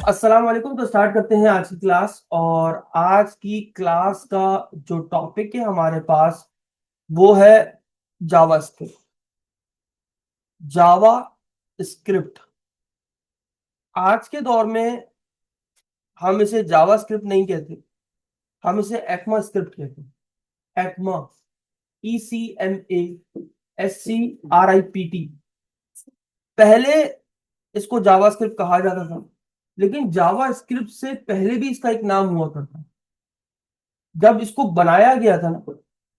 अस्सलाम वालेकुम। तो स्टार्ट करते हैं आज की क्लास। और आज की क्लास का जो टॉपिक है हमारे पास वो है जावा स्क्रिप्ट। जावा स्क्रिप्ट आज के दौर में हम इसे जावा स्क्रिप्ट नहीं कहते, हम इसे एक्मा स्क्रिप्ट कहते हैं। ECMA, ECMASCRIPT। पहले इसको जावा स्क्रिप्ट कहा जाता था, लेकिन जावा स्क्रिप्ट से पहले भी इसका एक नाम हुआ करता। जब इसको बनाया गया था ना,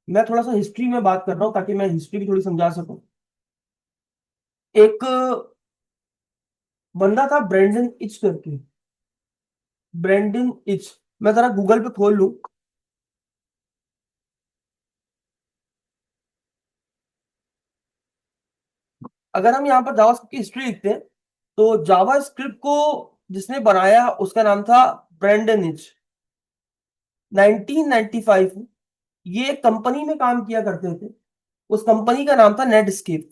मैं थोड़ा सा हिस्ट्री में बात कर रहा हूँ ताकि मैं हिस्ट्री भी थोड़ी समझा सकूं। एक बंदा था ब्रेंडन इच करके। ब्रेंडन इच, मैं जरा गूगल पे खोल लूं। अगर हम यहाँ पर जावास्क्रिप्ट की हिस्ट्री लिखते हैं तो जावा स्क्रिप्ट को जिसने बनाया उसका नाम था ब्रेंडन इच। 1995 में ये एक कंपनी में काम किया करते थे। उस कंपनी का नाम था नेटस्केप।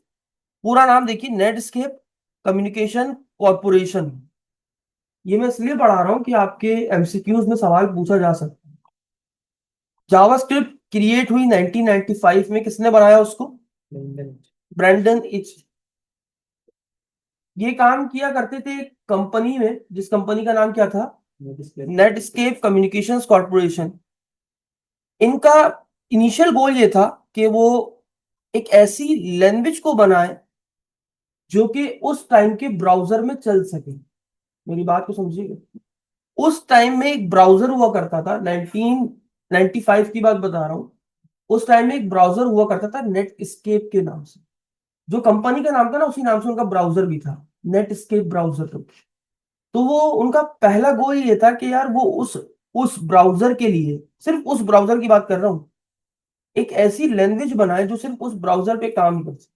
पूरा नाम देखिए, नेटस्केप कम्युनिकेशन कॉर्पोरेशन। ये मैं इसलिए पढ़ा रहा हूँ कि आपके एमसीक्यूज में सवाल पूछा जा सकता है। जावास्क्रिप्ट क्रिएट हुई 1995 में। किसने बनाया उसको? Brendan Eich. ये काम किया करते थे कंपनी में, जिस कंपनी का नाम क्या था? Netscape communications corporation. इनका इनिशियल गोल ये था कि वो एक ऐसी लैंग्वेज को बनाए जो कि उस टाइम के ब्राउजर में चल सके। मेरी बात को समझिएगा। उस टाइम में एक ब्राउजर हुआ करता था, 1995 की बात बता रहा हूं। उस टाइम में एक ब्राउजर हुआ करता था नेटस्केप के नाम से। जो कंपनी का नाम था ना, उसी नाम से उनका ब्राउजर भी था, नेटस्केप ब्राउजर। तो वो उनका पहला गोल ये था कि यार वो उस ब्राउजर के लिए, सिर्फ उस ब्राउजर की बात कर रहा हूँ, एक ऐसी लैंग्वेज बनाए जो सिर्फ उस ब्राउजर पे काम कर सके।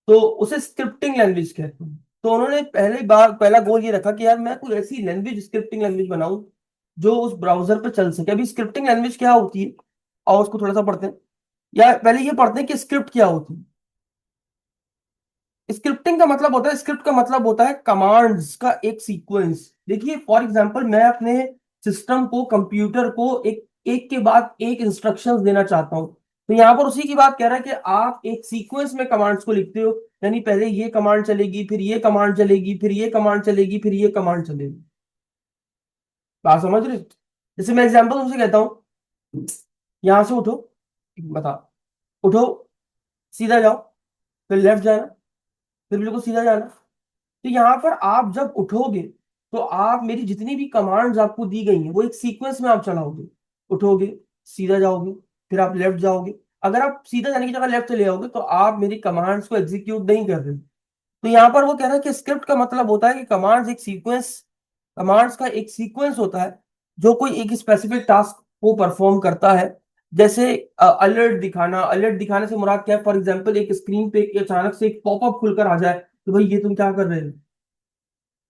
तो उसे स्क्रिप्टिंग लैंग्वेज कहते हैं। तो उन्होंने पहले बार पहला गोल ये रखा कि यार मैं कोई ऐसी लैंग्वेज, स्क्रिप्टिंग लैंग्वेज बनाऊं जो उस ब्राउजर पे चल सके। अभी स्क्रिप्टिंग लैंग्वेज क्या होती है और उसको थोड़ा सा पढ़ते हैं, या पहले ये पढ़ते हैं कि स्क्रिप्ट क्या होती है। स्क्रिप्टिंग का मतलब होता है, स्क्रिप्ट का मतलब होता है कमांड्स का एक सीक्वेंस। देखिए फॉर एग्जांपल, मैं अपने सिस्टम को, कंप्यूटर को एक एक के बाद एक इंस्ट्रक्शंस देना चाहता हूं। तो यहाँ पर उसी की बात कह रहा है कि आप एक सीक्वेंस में कमांड्स को लिखते हो। यानी पहले ये कमांड चलेगी, फिर ये कमांड चलेगी, फिर ये कमांड चलेगी, फिर ये कमांड चलेगी। बात समझ रहे हो? जैसे मैं एग्जांपल तुमसे कहता हूँ, यहां से उठो, बता, उठो, सीधा जाओ, फिर लेफ्ट जाना, फिर बिल्कुल सीधा जाना। तो यहाँ पर आप जब उठोगे तो आप मेरी जितनी भी कमांड्स आपको दी गई हैं वो एक सीक्वेंस में आप चलाओगे। उठोगे, सीधा जाओगे, फिर आप लेफ्ट जाओगे। अगर आप सीधा जाने की जगह लेफ्ट चले जाओगे तो आप मेरी कमांड्स को एग्जीक्यूट नहीं कर रहे। तो यहाँ पर वो कह रहा है कि स्क्रिप्ट का मतलब होता है कि कमांड्स का एक सीक्वेंस होता है जो कोई एक स्पेसिफिक टास्क को परफॉर्म करता है। जैसे अलर्ट दिखाना। अलर्ट दिखाने से मुराद क्या है? फॉर एग्जाम्पल, एक स्क्रीन पे अचानक से एक पॉपअप खुलकर आ जाए तो भाई ये तुम क्या कर रहे हो।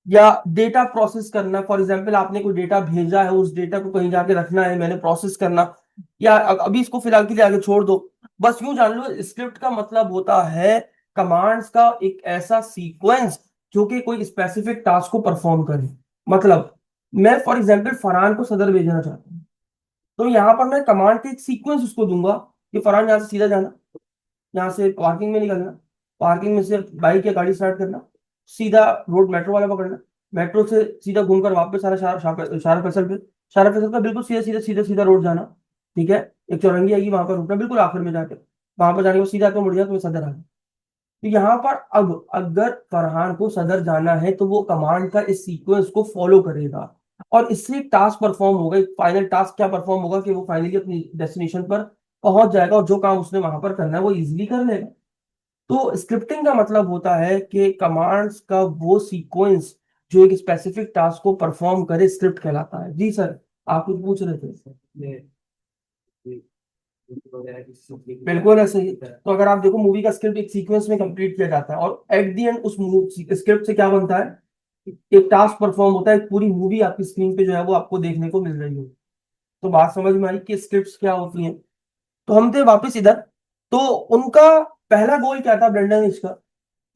या डेटा प्रोसेस करना। फॉर एग्जाम्पल, आपने कोई डेटा भेजा है, उस डेटा को कहीं जाके रखना है, मैंने प्रोसेस करना। या अभी इसको फिलहाल के लिए आगे छोड़ दो। बस यूं जान लो, स्क्रिप्ट का मतलब होता है कमांड्स का एक ऐसा सीक्वेंस जो कि कोई स्पेसिफिक टास्क को परफॉर्म करे। मतलब मैं फॉर एग्जाम्पल फरहान को सदर भेजना चाहता हूँ, तो यहाँ पर मैं कमांड के एक सीक्वेंस उसको दूंगा कि फरहान यहाँ से सीधा जाना, यहाँ से पार्किंग में निकलना, पार्किंग में से बाइक या गाड़ी स्टार्ट करना, सीधा रोड मेट्रो वाला पकड़ना, मेट्रो से सीधा घूमकर वापस सारा शारा फैसल पे, शारा फैसल का बिल्कुल सीधा सीधा सीधा सीधा रोड जाना। ठीक है? एक चौरंगी आएगी, वहां पर रुकना बिल्कुल आखिर में जाकर। वहां पर जाने के बाद सीधा तो मुड़ जाए तो मैं सदर आ गया। तो यहाँ पर अब अगर फरहान को सदर जाना है तो वो कमांड का इस सीक्वेंस को फॉलो करेगा और इससे एक टास्क परफॉर्म होगा। एक फाइनल टास्क क्या परफॉर्म होगा कि वो फाइनली अपनी डेस्टिनेशन पर पहुंच जाएगा और जो काम उसने वहां पर करना है वो इजीली कर लेगा। तो स्क्रिप्टिंग का मतलब होता है कि कमांड्स का वो सीक्वेंस जो एक स्पेसिफिक टास्क को परफॉर्म करे, स्क्रिप्ट कहलाता है। जी सर, आप कुछ पूछ रहे थे? बिल्कुल ऐसे ही। तो अगर आप देखो, मूवी का स्क्रिप्ट एक सीक्वेंस में कंप्लीट किया जाता है और एट द एंड उस स्क्रिप्ट से क्या बनता है? एक टास्क परफॉर्म होता है। एक पूरी मूवी आपकी स्क्रीन पे जो है वो आपको देखने को मिल रही है। तो बात समझ में आई कि स्क्रिप्ट्स क्या होती हैं। तो हम थे वापस इधर। तो उनका पहला गोल क्या था ब्रेंडन का?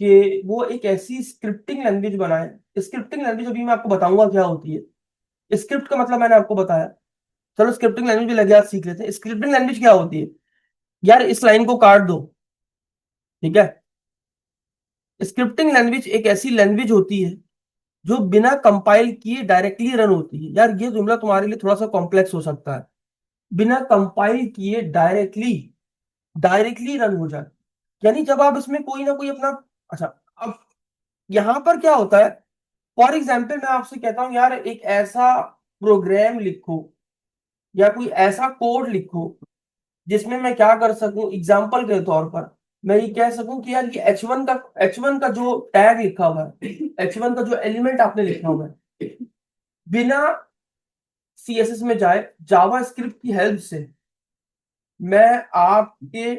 कि वो एक ऐसी स्क्रिप्टिंग लैंग्वेज बनाए। स्क्रिप्टिंग लैंग्वेज अभी मैं आपको बताऊंगा क्या होती है। स्क्रिप्ट का मतलब मैंने आपको बताया। चलो स्क्रिप्टिंग लैंग्वेज भी लगे हाथ सीख लेते हैं। स्क्रिप्टिंग लैंग्वेज क्या होती है? यार इस लाइन को काट दो, ठीक है। स्क्रिप्टिंग लैंग्वेज एक ऐसी लैंग्वेज होती है जो बिना कंपाइल किए डायरेक्टली रन होती है। यार ये जुमला तुम्हारे लिए थोड़ा सा कॉम्प्लेक्स हो सकता है। बिना कंपाइल किए डायरेक्टली डायरेक्टली रन हो जाए, यानी जब आप इसमें कोई ना कोई अपना। अच्छा, अब यहां पर क्या होता है? फॉर एग्जाम्पल मैं आपसे कहता हूं यार एक ऐसा प्रोग्राम लिखो या कोई ऐसा कोड लिखो जिसमें मैं क्या कर सकूं, एग्जाम्पल के तौर पर मैं ये कह सकूं कि यार ये एच वन का जो टैग लिखा हुआ है, एच वन का जो एलिमेंट आपने लिखा हुआ है, बिना सीएसएस में जाए जावा स्क्रिप्ट की हेल्प से मैं आपके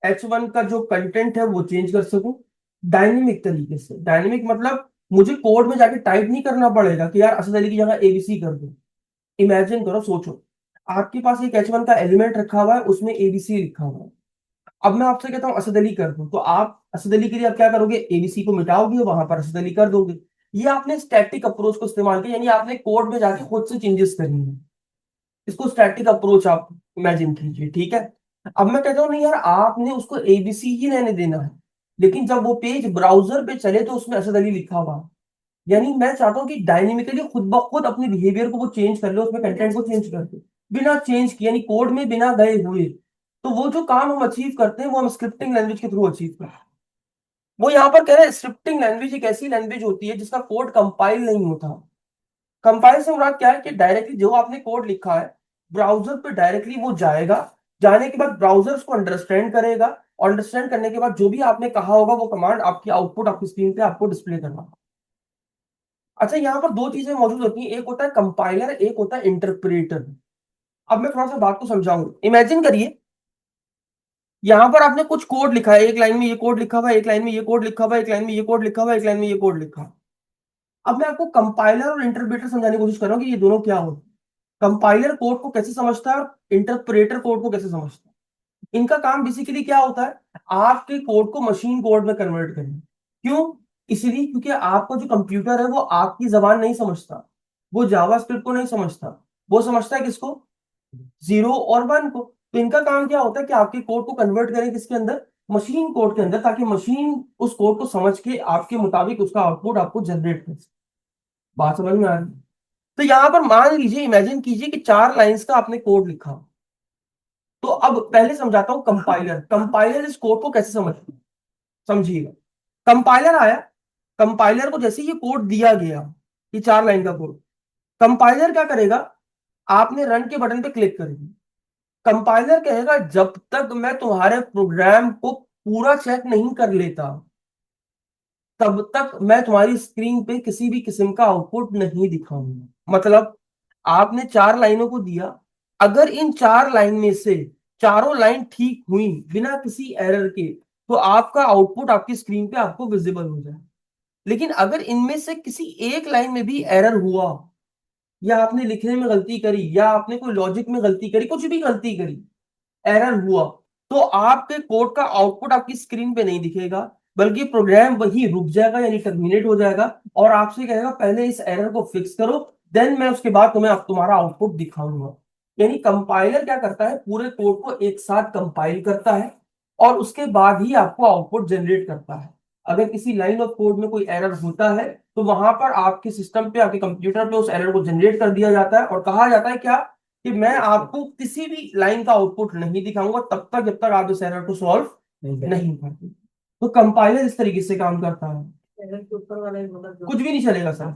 एच वन का जो कंटेंट है वो चेंज कर सकूं डायनेमिक तरीके से। डायनेमिक मतलब मुझे कोड में जाके टाइप नहीं करना पड़ेगा कि यार असद अली की जगह एबीसी कर दो। इमेजिन करो, सोचो, आपके पास एक एच वन का एलिमेंट रखा हुआ है, उसमें एबीसी लिखा हुआ है। अब मैं आपसे कहता हूँ असद अली कर दो, तो आप असद अली के लिए आप क्या करोगे, एबीसी को मिटाओगे, वहां पर असद अली कर दोगे। ये आपने स्टैटिक अप्रोच को इस्तेमाल किया, यानी आपने कोड में जाके खुद से चेंजेस करनी है। इसको स्टैटिक अप्रोच आप इमेजिन कीजिए, ठीक है। अब मैं कहता हूँ नहीं यार आपने उसको एबीसी ही रहने देना है, लेकिन जब वो पेज ब्राउजर पे चले तो उसमें असद अली लिखा हुआ है। यानी मैं चाहता हूँ कि डायनेमिकली खुद ब खुद अपने बिहेवियर को वो चेंज कर ले, उसमें कंटेंट को चेंज कर दे, बिना चेंज किए, यानी कोड में बिना गए हुए। तो वो जो काम हम अचीव करते हैं वो हम स्क्रिप्टिंग लैंग्वेज के थ्रू अचीव करते हैं। वो यहाँ पर कह रहे हैं स्क्रिप्टिंग लैंग्वेज एक ऐसी लैंग्वेज होती है जिसका कोड कंपाइल नहीं होता। कंपाइल से मुराद क्या है कि डायरेक्टली जो आपने कोड लिखा है ब्राउजर पे डायरेक्टली वो जाएगा। जाने के बाद ब्राउजर उसको अंडरस्टैंड करेगा, और अंडरस्टैंड करने के बाद जो भी आपने कहा होगा वो कमांड आपकी आउटपुट आपकी स्क्रीन पे आपको डिस्प्ले करना। अच्छा, यहाँ पर दो चीजें मौजूद होती हैं, एक होता है कंपाइलर, एक होता है इंटरप्रेटर। अब मैं थोड़ा सा बात को समझाऊंगा। इमेजिन करिए यहाँ पर आपने कुछ कोड लिखा है, एक लाइन में ये कोड लिखा हुआ है, एक लाइन में ये कोड लिखा हुआ है, एक लाइन में ये कोड लिखा हुआ है, एक लाइन में ये कोड लिखा है। अब मैं आपको कंपाइलर और इंटरप्रेटर समझाने की कोशिश कर रहा हूँ कि ये दोनों क्या होते हैं। कंपाइलर कोड को कैसे समझता है और इंटरप्रेटर कोड को कैसे समझता है। इनका काम बेसिकली क्या होता है, आपके कोड को मशीन कोड में कन्वर्ट करना। क्यों? इसलिए क्योंकि आपका जो कंप्यूटर है वो आपकी जबान नहीं समझता, वो जावास्क्रिप्ट को नहीं समझता, वो समझता है किसको, जीरो और वन को। तो इनका काम क्या होता है कि आपके कोड को कन्वर्ट करें किसके अंदर, मशीन कोड के अंदर, ताकि मशीन उस कोड को समझ के आपके मुताबिक उसका आउटपुट आपको जनरेट कर सके। बात समझ में आ रही है? तो यहां पर मान लीजिए, इमेजिन कीजिए कि 4 लाइंस का आपने कोड लिखा। तो अब पहले समझाता हूं कंपाइलर। कंपाइलर इस कोड को कैसे समझता है, समझिएगा। कंपाइलर आया, कंपाइलर को जैसे ये कोड दिया गया, ये 4 लाइन का कोड, कंपाइलर क्या करेगा, आपने रन के बटन पे क्लिक करेंगे। कंपाइलर कहेगा जब तक मैं तुम्हारे प्रोग्राम को पूरा चेक नहीं कर लेता तब तक मैं तुम्हारी स्क्रीन पे किसी भी किस्म का आउटपुट नहीं दिखाऊंगा। मतलब आपने 4 लाइनों को दिया, अगर इन 4 लाइन में से चारों लाइन ठीक हुई बिना किसी एरर के, तो आपका आउटपुट आपकी स्क्रीन पे आपको विजिबल हो जाए। लेकिन अगर इनमें से किसी एक लाइन में भी एरर हुआ, या आपने लिखने में गलती करी, या आपने कोई लॉजिक में गलती करी, कुछ भी गलती करी, एरर हुआ, तो आपके कोड का आउटपुट आपकी स्क्रीन पे नहीं दिखेगा, बल्कि प्रोग्राम वही रुक जाएगा, यानी टर्मिनेट हो जाएगा, और आपसे कहेगा पहले इस एरर को फिक्स करो, देन मैं उसके बाद तुम्हें तुम्हारा आउटपुट दिखाऊंगा। यानी कंपाइलर क्या करता है, पूरे कोड को एक साथ कंपाइल करता है और उसके बाद ही आपको आउटपुट जनरेट करता है। अगर किसी लाइन ऑफ कोड में कोई एरर होता है तो वहां पर आपके सिस्टम पे, आपके कंप्यूटर पे उस एरर को जनरेट कर दिया जाता है, और कहा जाता है क्या, कि मैं आपको किसी भी लाइन का आउटपुट नहीं दिखाऊंगा तब तक जब तक आप इस एरर को सॉल्व नहीं करते। तो कंपाइलर इस तरीके से काम करता है। एरर के ऊपर वाला कुछ भी नहीं चलेगा सर।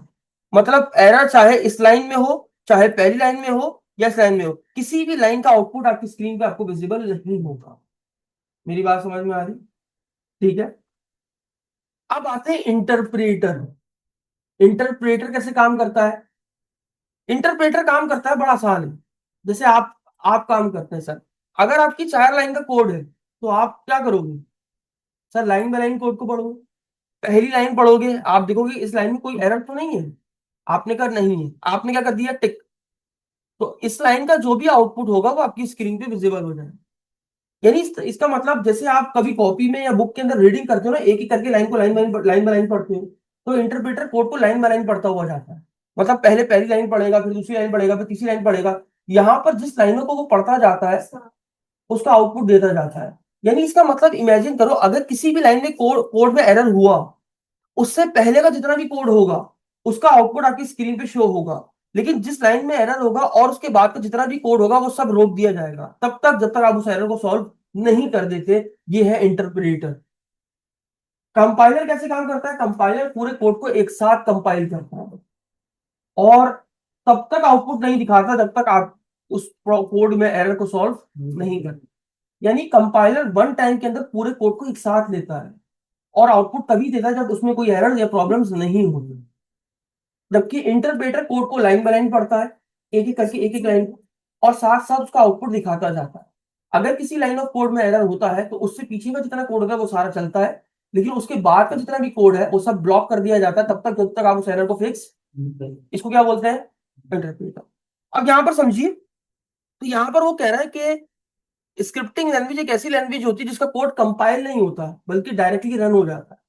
मतलब एरर चाहे इस लाइन में हो, चाहे पहली लाइन में हो, या इस लाइन में हो, किसी भी लाइन का आउटपुट आपकी स्क्रीन पे आपको विजिबल नहीं होगा। मेरी बात समझ में आ रही? ठीक है। अब आते हैं इंटरप्रेटर। इंटरप्रेटर कैसे काम करता है? इंटरप्रेटर काम करता है बड़ा आसान है। जैसे आप काम करते हैं सर, अगर आपकी 4 लाइन का कोड है तो आप क्या करोगे, sir line by line code को पढ़ोगे। पहली लाइन पढ़ोगे, आप देखोगे इस लाइन में कोई एरर तो नहीं है, आपने कहा नहीं है, आपने क्या कर दिया, टिक। तो इस लाइन का जो भी आउटपुट होगा वो आपकी स्क्रीन पे विजिबल हो जाएगा। यानी इसका मतलब जैसे आप कभी कॉपी में या बुक के अंदर रीडिंग करते हो ना, एक एक करके लाइन को लाइन बाय लाइन पढ़ते हो, तो इंटरप्रेटर कोड को लाइन बाय लाइन पढ़ता हुआ जाता है। मतलब पहले पहली लाइन पढ़ेगा, फिर दूसरी लाइन पढ़ेगा, फिर तीसरी लाइन पढ़ेगा। यहाँ पर जिस लाइनों को वो पढ़ता जाता है उसका आउटपुट देता जाता है। यानी इसका मतलब इमेजिन करो, अगर किसी भी लाइन में कोड कोड में एरर हुआ, उससे पहले का जितना भी कोड होगा उसका आउटपुट आपकी स्क्रीन पे शो होगा। लेकिन जिस लाइन में एरर होगा और उसके बाद का जितना भी कोड होगा वो सब रोक दिया जाएगा तब तक जब तक आप उस एरर को सॉल्व नहीं कर देते। ये है इंटरप्रेटर। कंपाइलर कैसे काम करता है? कंपाइलर पूरे कोड को एक साथ कंपाइल करता है और तब तक आउटपुट नहीं दिखाता जब तक आप उस कोड में एरर को सॉल्व नहीं करते। यानी कंपाइलर वन टाइम के अंदर पूरे कोड को एक साथ लेता है और आउटपुट तभी देता है जब उसमें कोई एरर या प्रॉब्लम्स नहीं होती। जबकि इंटरप्रेटर कोड को लाइन बाय लाइन पढ़ता है, एक एक करके एक एक लाइन को, और साथ साथ उसका आउटपुट दिखाता जाता है। अगर किसी लाइन ऑफ कोड में एरर होता है तो उससे पीछे का जितना कोड होगा वो सारा चलता है, लेकिन उसके बाद का जितना भी कोड है वो सब ब्लॉक कर दिया जाता है तब तक जब तक आप उस एरर को फिक्स। इसको क्या बोलते हैं? इंटरप्रेटर। अब यहां पर समझिए, तो यहां पर वो कह रहा है कि स्क्रिप्टिंग लैंग्वेज एक ऐसी लैंग्वेज होती है जिसका कोड कंपाइल नहीं होता बल्कि डायरेक्टली रन हो जाता है।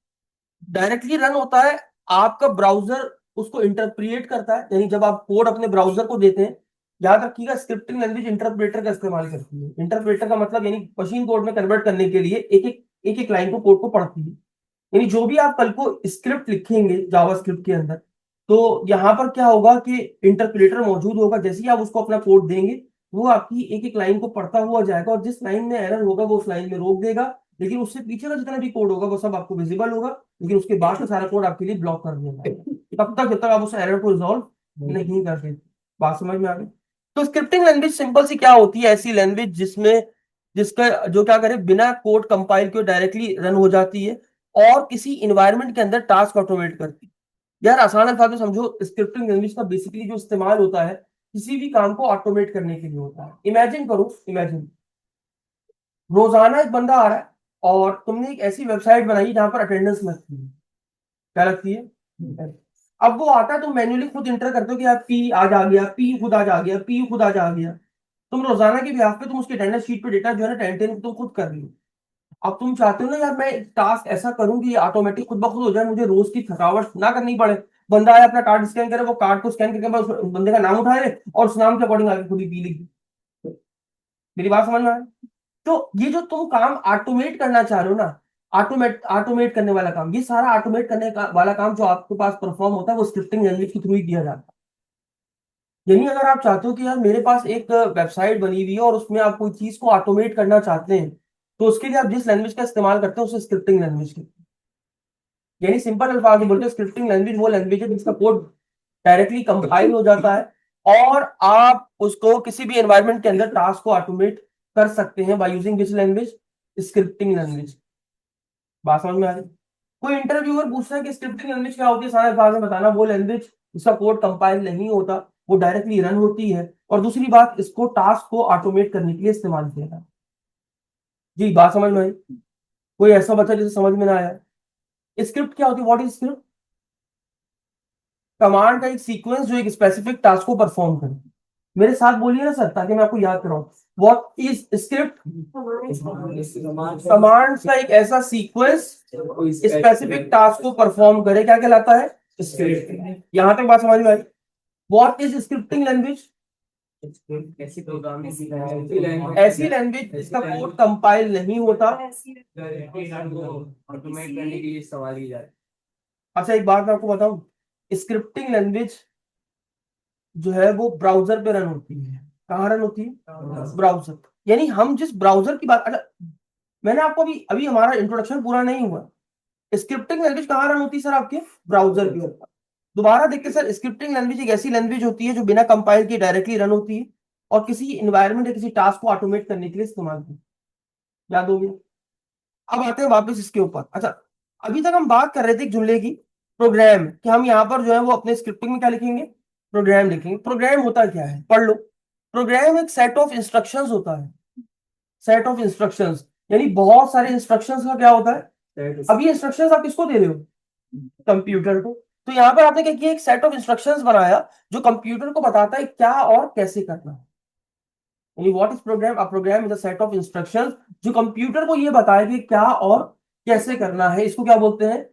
डायरेक्टली रन होता है, आपका ब्राउजर उसको इंटरप्रिएट करता है। यानी जब आप कोड अपने ब्राउजर को देते हैं, याद रखिएगा स्क्रिप्टिंग लैंग्वेज इंटरप्रेटर का इस्तेमाल करती है। इंटरप्रेटर का मतलब यानी मशीन कोड में कन्वर्ट करने के लिए एक एक लाइन को कोड को पढ़ती है। यानी जो भी आप कल को स्क्रिप्ट लिखेंगे जावा स्क्रिप्ट के अंदर, तो यहाँ पर क्या होगा कि इंटरप्रेटर मौजूद होगा। जैसे ही आप उसको अपना कोड देंगे, वो आपकी एक एक लाइन को पढ़ता हुआ जाएगा और जिस लाइन में एरर होगा वो उस लाइन में रोक देगा। लेकिन उससे पीछे का जितना भी कोड होगा वो सब आपको विजिबल होगा, लेकिन उसके बाद का सारा कोड आपके लिए ब्लॉक कर दिया जाएगा तब तक जब तक आप उस एरर को रिजॉल्व नहीं कर देते। बात समझ में आ गई? तो स्क्रिप्टिंग लैंग्वेज सिंपल सी क्या होती है? ऐसी लैंग्वेज जिसमें जिसका जो क्या करे, बिना कोड कंपाइल के डायरेक्टली रन हो जाती है और किसी इन्वायरमेंट के अंदर टास्क ऑटोमेट करती है। यार आसान अल्फाज में समझो, स्क्रिप्टिंग लैंग्वेज का बेसिकली जो इस्तेमाल होता है किसी भी काम को ऑटोमेट करने के लिए होता है। इमेजिन करो, इमेजिन रोजाना एक बंदा आ रहा है और तुमने एक ऐसी वेबसाइट बनाई जहां पर अटेंडेंस लगती है। क्या लगती है? अब वो आता है, तुम मैन्युअली खुद इंटर करते हो कि यार पी आज आ गया, पी खुद आज आ गया, पी खुद आज आ गया। तुम रोजाना के बिहाफ पे तुम उसके अटेंडेंस शीट पे डेटा जो है ना 10 10 तुम खुद कर रही हो। अब तुम चाहते हो ना यार मैं टास्क ऐसा करूं कि ऑटोमेटिक खुद ब खुद हो जाए, मुझे रोज की थकावट ना करनी पड़े। बंदा आया, अपना कार्ड स्कैन करे, वो कार्ड को स्कैन करके बस उस बंदे का नाम उठाए और उस नाम के अकॉर्डिंग आगे खुद ही पी लिखी। मेरी बात समझ में आए? तो ये जो तुम काम ऑटोमेट करना चाह रहे हो ना, ऑटोमेट करने वाला काम, ये सारा ऑटोमेट करने वाला काम जो आपके पास परफॉर्म होता है वो स्क्रिप्टिंग लैंग्वेज के थ्रू ही किया जाता है। यानी अगर आप चाहते हो कि यार मेरे पास एक वेबसाइट बनी हुई है और उसमें आप कोई चीज को ऑटोमेट करना चाहते हैं, तो उसके लिए आप जिस लैंग्वेज का इस्तेमाल करते हैं उसे स्क्रिप्टिंग लैंग्वेज की। यानी सिंपल अल्फाज में बोलते हैं स्क्रिप्टिंग लैंग्वेज वो लैंग्वेज है जिसका कोड डायरेक्टली कंपाइल हो जाता है और आप उसको किसी भी एनवायरनमेंट के अंदर टास्क को ऑटोमेट कर सकते हैं by using which language? Scripting language. बात समझ में आ रही? कोई इंटरव्यूअर पूछता है कि स्क्रिप्टिंग लैंग्वेज क्या होती है, सारे अल्फाज में बताना। वो लैंग्वेज जिसका कोड कंपाइल नहीं होता, वो डायरेक्टली रन होती है, और दूसरी बात इसको टास्क को ऑटोमेट करने के लिए इस्तेमाल किया जाता है। जी बात समझ में आई? कोई ऐसा बच्चा जिसे समझ में ना आया? स्क्रिप्ट क्या होती है? What is script? कमांड का एक सीक्वेंस जो एक स्पेसिफिक टास्क को परफॉर्म करे। मेरे साथ बोलिए ना सर, ताकि मैं आपको याद कराऊं। What is script? कमांड का एक ऐसा सीक्वेंस स्पेसिफिक टास्क को परफॉर्म करे, क्या कहलाता है? स्क्रिप्ट। यहां तक बात समझ में आई? What is scripting language? ऐसी लैंग्वेज जिसका कोड कंपाइल नहीं होता। ऑटोमेट करने के लिए इस्तेमाल की जाए। अच्छा एक बात मैं आपको बताऊं, स्क्रिप्टिंग लैंग्वेज जो है वो ब्राउजर पे रन होती है। कहाँ रन होती है? ब्राउजर। यानी हम जिस ब्राउजर की बात, अच्छा मैंने आपको अभी अभी हमारा इंट्रोडक्शन पूरा नहीं हुआ। स्क्रिप्टिंग लैंग्वेज कहाँ रन होती है सर? आपके ब्राउजर के ऊपर। दोबारा देखिए सर, स्क्रिप्टिंग लैंग्वेज एक ऐसी लैंग्वेज होती है जो बिना कंपाइल किए डायरेक्टली रन होती है और किसी इन्वायरमेंट या किसी टास्क को ऑटोमेट करने के लिए इस्तेमाल होती है। याद होगी? अब आते हैं वापस इसके ऊपर। अच्छा अभी तक हम बात कर रहे थे एक जुमले की, प्रोग्राम, कि हम यहाँ पर जो है वो अपने स्क्रिप्टिंग में क्या लिखेंगे? प्रोग्राम लिखेंगे। प्रोग्राम होता क्या है? पढ़ लो। प्रोग्राम एक सेट ऑफ इंस्ट्रक्शंस होता है। सेट ऑफ इंस्ट्रक्शंस यानी बहुत सारे इंस्ट्रक्शंस का क्या होता है? अभी इंस्ट्रक्शंस आप किसको दे रहे हो? कंप्यूटर को। तो यहाँ पर आपने क्या किया, एक सेट ऑफ इंस्ट्रक्शंस बनाया जो कंप्यूटर को बताता है क्या और कैसे करना है। यानी what is program? A program is a set of instructions जो कंप्यूटर को ये बताए कि क्या और कैसे करना है, इसको क्या बोलते हैं?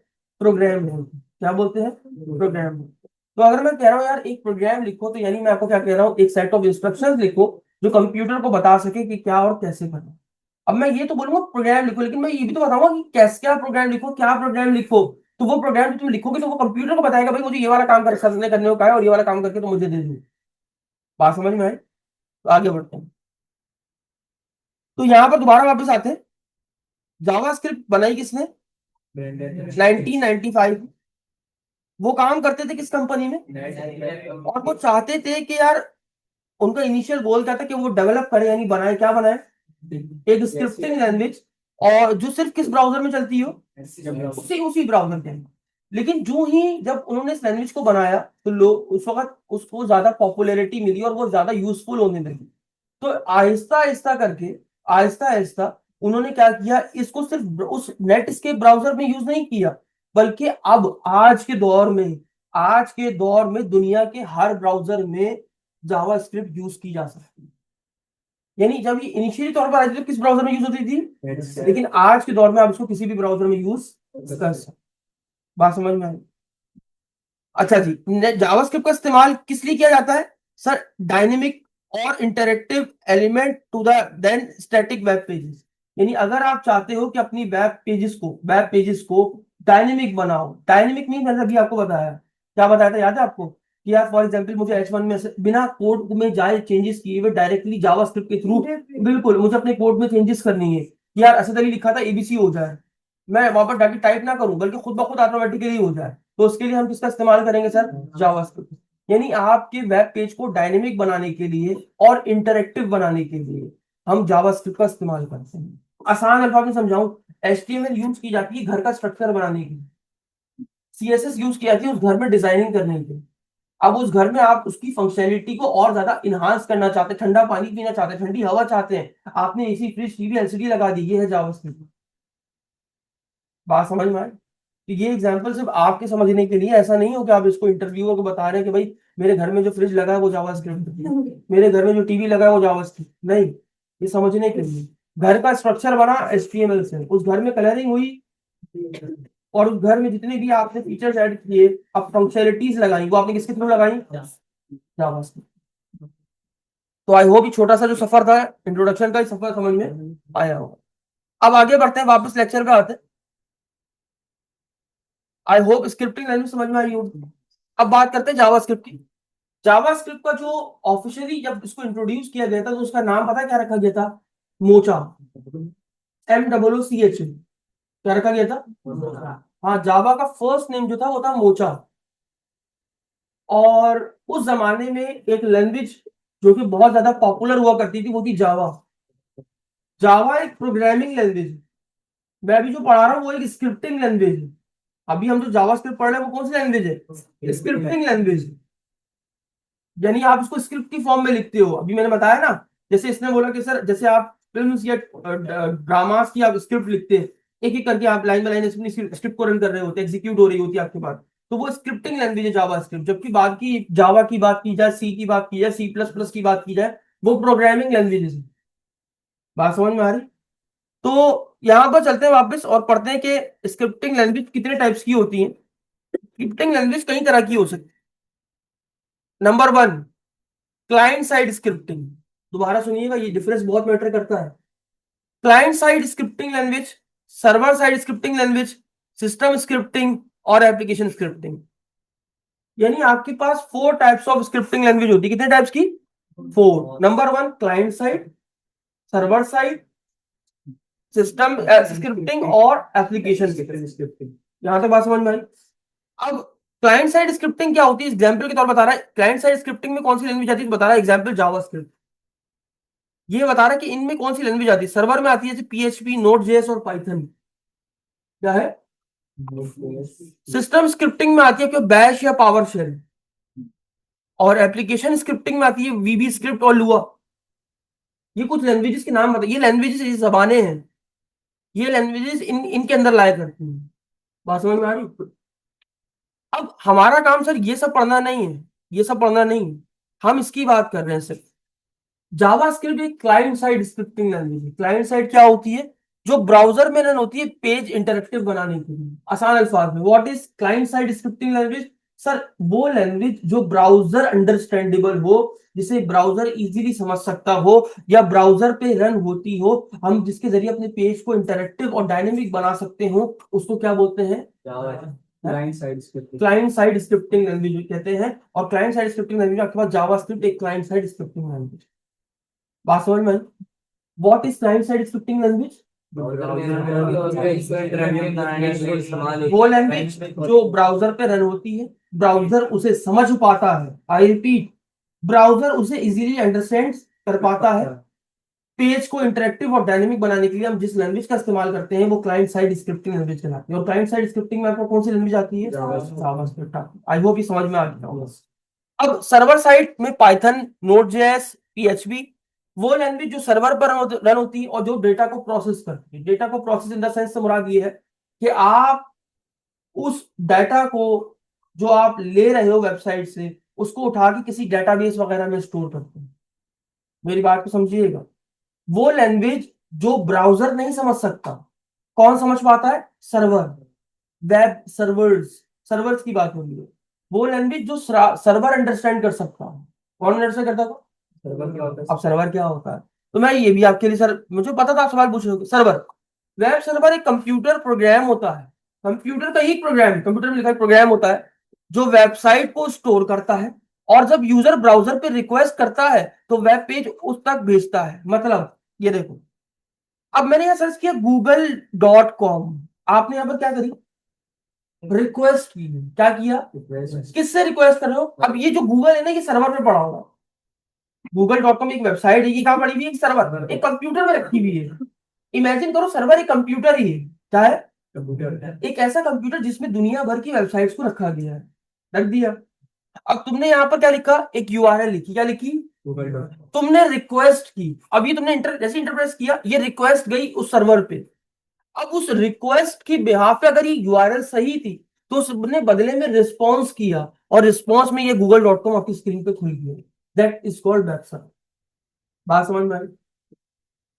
प्रोग्राम है। क्या बोलते हैं? प्रोग्राम। तो अगर मैं कह रहा हूँ यार एक प्रोग्राम लिखो, तो यानी मैं आपको क्या कह रहा हूँ, एक सेट ऑफ इंस्ट्रक्शंस लिखो जो कंप्यूटर को बता सके कि क्या और कैसे करना। अब मैं ये तो बोलूंगा प्रोग्राम लिखो, लेकिन मैं ये भी तो बताऊंगा कि कैसे, क्या प्रोग्राम लिखो, क्या प्रोग्राम लिखो। तो वो प्रोग्राम जो तुम लिखोगे तो वो कंप्यूटर को बताएगा भाई मुझे ये वाला काम करने को कहा है और ये वाला काम करके तो मुझे दे दो। बात समझ में आई? तो आगे बढ़ते हैं। तो यहाँ पर दोबारा वापस आते हैं। जावास्क्रिप्ट बनाई किसने? 1995। वो काम करते थे किस कंपनी में? और वो चाहते थे कि यार, उनका इनिशियल गोल क्या था कि वो डेवलप करे, यानी बनाए, क्या बनाए? एक स्क्रिप्टिंग लैंग्वेज, और जो सिर्फ किस ब्राउजर में चलती हो? उसी ब्राउजर के। लेकिन जो ही जब उन्होंने इस लैंग्वेज को बनाया तो लोग उस वक्त उसको ज्यादा पॉपुलैरिटी मिली और वो ज्यादा यूजफुल होने लगी। तो आहिस्ता आहिस्ता करके, आहिस्ता आहिस्ता उन्होंने क्या किया, इसको सिर्फ उस नेटस्केप ब्राउजर में यूज नहीं किया, बल्कि अब आज के दौर में दुनिया के हर ब्राउजर में जावास्क्रिप्ट यूज की जा सकती है। यानी जब ये इनिशियली तौर पर आई थी तो किस ब्राउजर में यूज होती थी? लेकिन आज के दौर में आप इसको किसी भी ब्राउजर में यूज कर सकते। बात समझ में आई? अच्छा जी, जावास्क्रिप्ट का इस्तेमाल किस लिए किया जाता है सर? डायनेमिक और interactive element to the then static web pages. यानी अगर आप चाहते हो कि अपनी वेब पेजेस को डायनेमिक बनाओ, डायनेमिक मीन मैंने अभी आपको बताया, क्या बताया था याद है आपको? कि यार फॉर एग्जांपल मुझे H1 में से बिना कोड में जाए चेंजेस किए हुए डायरेक्टली जावास्क्रिप्ट के थ्रू, बिल्कुल मुझे अपने कोड में चेंजेस करनी है कि यार असद अली लिखा था ABC हो जाए, मैं वहां पर जाके टाइप ना करूं बल्कि खुद ब खुद ऑटोमेटिकली हो जाए। तो उसके लिए हम किसका इस्तेमाल करेंगे सर? जावास्क्रिप्ट। यानी आपके वेब पेज को डायनेमिक बनाने के लिए और इंटरेक्टिव बनाने के लिए हम जावास्क्रिप्ट का इस्तेमाल करते हैं। आसान अल्फाज में समझाऊं, HTML यूज की जाती है घर का स्ट्रक्चर बनाने के लिए, CSS यूज की जाती है उस घर में डिजाइनिंग करने के लिए। अब उस घर में आप उसकी फंक्शनैलिटी को और ज्यादा इनहांस करना चाहते हैं, ठंडा पानी पीना चाहते हैं, ठंडी हवा चाहते हैं, आपने एसी फ्रिज टीवी LCD लगा दी, ये है जावास्क्रिप्ट। बात समझ में आए? तो ये एग्जांपल सिर्फ आपके समझने के लिए, ऐसा नहीं हो कि आप इसको इंटरव्यूअर को बता रहे हैं कि भाई मेरे घर में जो फ्रिज लगा है वो जावास्क्रिप्ट है, मेरे घर में जो टीवी लगा है वो जावास्क्रिप्ट नहीं। ये समझने के लिए घर का स्ट्रक्चर बना HTML से, उस घर में कलरिंग हुई, और उस घर में जितने भी आपने फीचर्स ऐड किए, अब फंक्शनलिटीज लगाई, वो आपने किसके थ्रू लगाई? जावास्क्रिप्ट। तो आई होप छोटा सा जो सफर था इंट्रोडक्शन का, ये सफर समझ में आया होगा। अब आगे बढ़ते हैं, वापस लेक्चर पे आते हैं। आई होप स्क्रिप्टिंग लैंग्वेज समझ में आई होगी। अब बात करते हैं जावास्क्रिप्ट की। जावास्क्रिप्ट का जो ऑफिशियली जब इसको इंट्रोड्यूस किया गया था तो उसका नाम पता है क्या रखा गया था? मोचा। MOOCH। क्या रखा गया था? हाँ, जावा का फर्स्ट नेम जो था वो था मोचा। और उस जमाने में एक लैंग्वेज जो कि बहुत ज्यादा पॉपुलर हुआ करती थी वो थी जावा। जावा एक प्रोग्रामिंग लैंग्वेज है। मैं अभी जो पढ़ा रहा हूँ वो एक स्क्रिप्टिंग लैंग्वेज है। अभी हम जो जावास्क्रिप्ट पढ़ रहे हैं वो कौन सी लैंग्वेज है? Scripting language. यानी आप इसको स्क्रिप्ट की फॉर्म में लिखते हो। अभी मैंने बताया ना, जैसे इसने बोला कि सर जैसे आप फिल्म या ड्रामास की आप स्क्रिप्ट लिखते हैं, एक एक करके आप लाइन बाय लाइन अपनी स्क्रिप्ट को रन कर रहे होते हैं, एग्जीक्यूट हो रही होती है आपके पास, तो वो स्क्रिप्टिंग लैंग्वेज है जावा स्क्रिप्ट। जबकि बात की जावा की बात की जाए, सी की बात की जाए, C++ की बात की जाए, वो प्रोग्रामिंग लैंग्वेज है। बात समझ में आ रही? तो यहां पर चलते हैं वापस और पढ़ते हैं कि स्क्रिप्टिंग लैंग्वेज कितने टाइप्स की होती है। स्क्रिप्टिंग लैंग्वेज कई तरह की हो सकती है। Number 1, client side scripting. दोबारा सुनिएगा, ये डिफरेंस बहुत मैटर करता है। Client side scripting language, server side scripting language, system scripting और एप्लीकेशन स्क्रिप्टिंग। यानी आपके पास 4 टाइप्स ऑफ स्क्रिप्टिंग लैंग्वेज होती है। कितने टाइप्स की? 4। Number 1 client side, server side, system scripting और एप्लीकेशन स्क्रिप्टिंग। यहां तक बात समझ में आई? अब क्लाइंट साइड स्क्रिप्टिंग क्या होती है, एग्जाम्पल के तौर पर बता रहा है। क्लाइंट साइड स्क्रिप्टिंग में कौन सी लैंग्वेज आती है बता रहा है, एग्जाम्पल जावास्क्रिप्ट। ये बता रहा है कि इनमें कौन सी लैंग्वेज आती है। सर्वर में आती है PHP, Node.js और पाइथन। क्या है? सिस्टम स्क्रिप्टिंग में आती है क्या, बैश या पावर शेल। और एप्लीकेशन स्क्रिप्टिंग में आती है VB स्क्रिप्ट और लुआ। ये कुछ लैंग्वेजेस के नाम बताइए। ये लैंग्वेजेस, ये जबानें हैं, ये लैंग्वेजेस इनके अंदर लाया करती हैं। बात समझ में आ रही? अब हमारा काम सर ये सब पढ़ना नहीं है, ये सब पढ़ना नहीं है, हम इसकी बात कर रहे हैं सिर्फ। जावास्क्रिप्ट एक क्लाइंट साइड स्क्रिप्टिंग लैंग्वेज है। क्लाइंट साइड क्या होती है? जो ब्राउजर में रन होती है पेज इंटरेक्टिव बनाने के लिए। आसान अल्फाज में, what is client side scripting language? Sir, वो लैंग्वेज जो ब्राउजर अंडरस्टैंडेबल हो, जिसे ब्राउजर इजीली समझ सकता हो, या ब्राउजर पे रन होती हो, हम जिसके जरिए अपने पेज को इंटरेक्टिव और डायनेमिक बना सकते हो, उसको क्या बोलते हैं? Client side scripting. Client side scripting language कहते हैं। और क्लाइंट साइड स्क्रिप्टिंग लैंग्वेज आपके पास जावास्क्रिप्ट एक क्लाइंट साइड स्क्रिप्टिंग लैंग्वेज। बात समझ में? What is client side scripting language? वो लैंग्वेज जो ब्राउजर पे रन होती है, ब्राउजर उसे समझ पाता है, आई रिपीट, ब्राउजर उसे इजीली अंडरस्टैंड कर पाता है। पेज को इंटरेक्टिव और डायनेमिक बनाने के लिए हम जिस लैंग्वेज का इस्तेमाल करते हैं वो क्लाइंट साइड स्क्रिप्टिंग लैंग्वेज कहलाती है। और क्लाइंट साइड स्क्रिप्टिंग में आपको कौन सी लैंग्वेज आती है? जावास्क्रिप्ट। आई होप ये समझ में आ गया होगा। अब सर्वर साइड में पाइथन, नोड जेएस, पीएचपी, वो लैंग्वेज जो सर्वर पर रन होती है और जो डेटा को प्रोसेस करती है। डेटा को प्रोसेस इन द सेंस से मुराद ये है कि आप उस डाटा को जो आप ले रहे हो वेबसाइट से, उसको उठा के किसी डेटाबेस वगैरह में स्टोर करते हैं। मेरी बात को समझिएगा। वो लैंग्वेज जो ब्राउजर नहीं समझ सकता, कौन समझ पाता है? सर्वर, वेब सर्वर्स, सर्वर्स की बात हो रही है। वो लैंग्वेज जो सर्वर अंडरस्टैंड कर सकता है, कौन अंडरस्टैंड करता था? सर्वर क्या होता है? अब सर्वर क्या होता है, तो मैं ये भी आपके लिए, सर मुझे पता था आप सवाल पूछोगे। सर्वर, वेब सर्वर एक कंप्यूटर प्रोग्राम होता है। कंप्यूटर का ही प्रोग्राम, कंप्यूटर में लिखा प्रोग्राम होता है जो वेबसाइट को स्टोर करता है। और जब यूजर ब्राउजर पे रिक्वेस्ट करता है तो वेब पेज उस तक भेजता है। मतलब ये देखो, अब मैंने यहां सर्च किया google.com, आपने यहां पर क्या करी? रिक्वेस्ट की। क्या किया? किससे रिक्वेस्ट कर रहे हो? अब ये जो गूगल है ना, ये सर्वर पे पड़ा होगा। google.com एक वेबसाइट है, ये कहां पड़ी हुई है? एक सर्वर, एक कंप्यूटर में रखी हुई है। इमेजिन करो, सर्वर एक कंप्यूटर ही है। क्या है? कंप्यूटर। एक ऐसा कंप्यूटर जिसमें दुनिया भर की वेबसाइट्स को रखा गया है, रख दिया। अब तुमने यहाँ पर क्या लिखा? एक यूआरएल लिखी। क्या लिखी? तुमने रिक्वेस्ट की। अब ये तुमने जैसे इंटरप्रेस किया, ये रिक्वेस्ट गई उस सर्वर पे। अब उस रिक्वेस्ट की बिहाफ पे अगर ये यूआरएल सही थी, तो उसने बदले में रिस्पॉन्स किया, और रिस्पॉन्स में ये google.com आपकी स्क्रीन पे खुल गया। That is called web server. बात समझ में आई?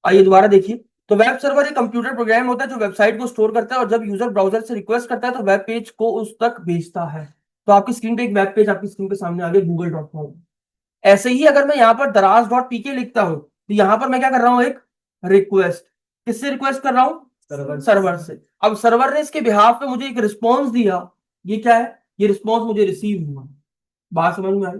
आइए दोबारा देखिए। तो वेब सर्वर एक कंप्यूटर प्रोग्राम होता है जो वेबसाइट को स्टोर करता है, और जब यूजर ब्राउजर से रिक्वेस्ट करता है तो वेब पेज को उस तक भेजता है। तो आपकी स्क्रीन पे एक वेब पेज आपकी स्क्रीन पे सामने आ गया, google.com। ऐसे ही अगर मैं यहाँ पर दराज.pk लिखता हूं, तो यहाँ पर मैं क्या कर रहा हूँ? एक रिक्वेस्ट। किससे रिक्वेस्ट कर रहा हूँ? सर्वर से। अब सर्वर ने इसके बिहाफ पे मुझे एक रिस्पॉन्स दिया। ये क्या है? ये रिस्पॉन्स मुझे रिसीव हुआ। बात समझ में आई?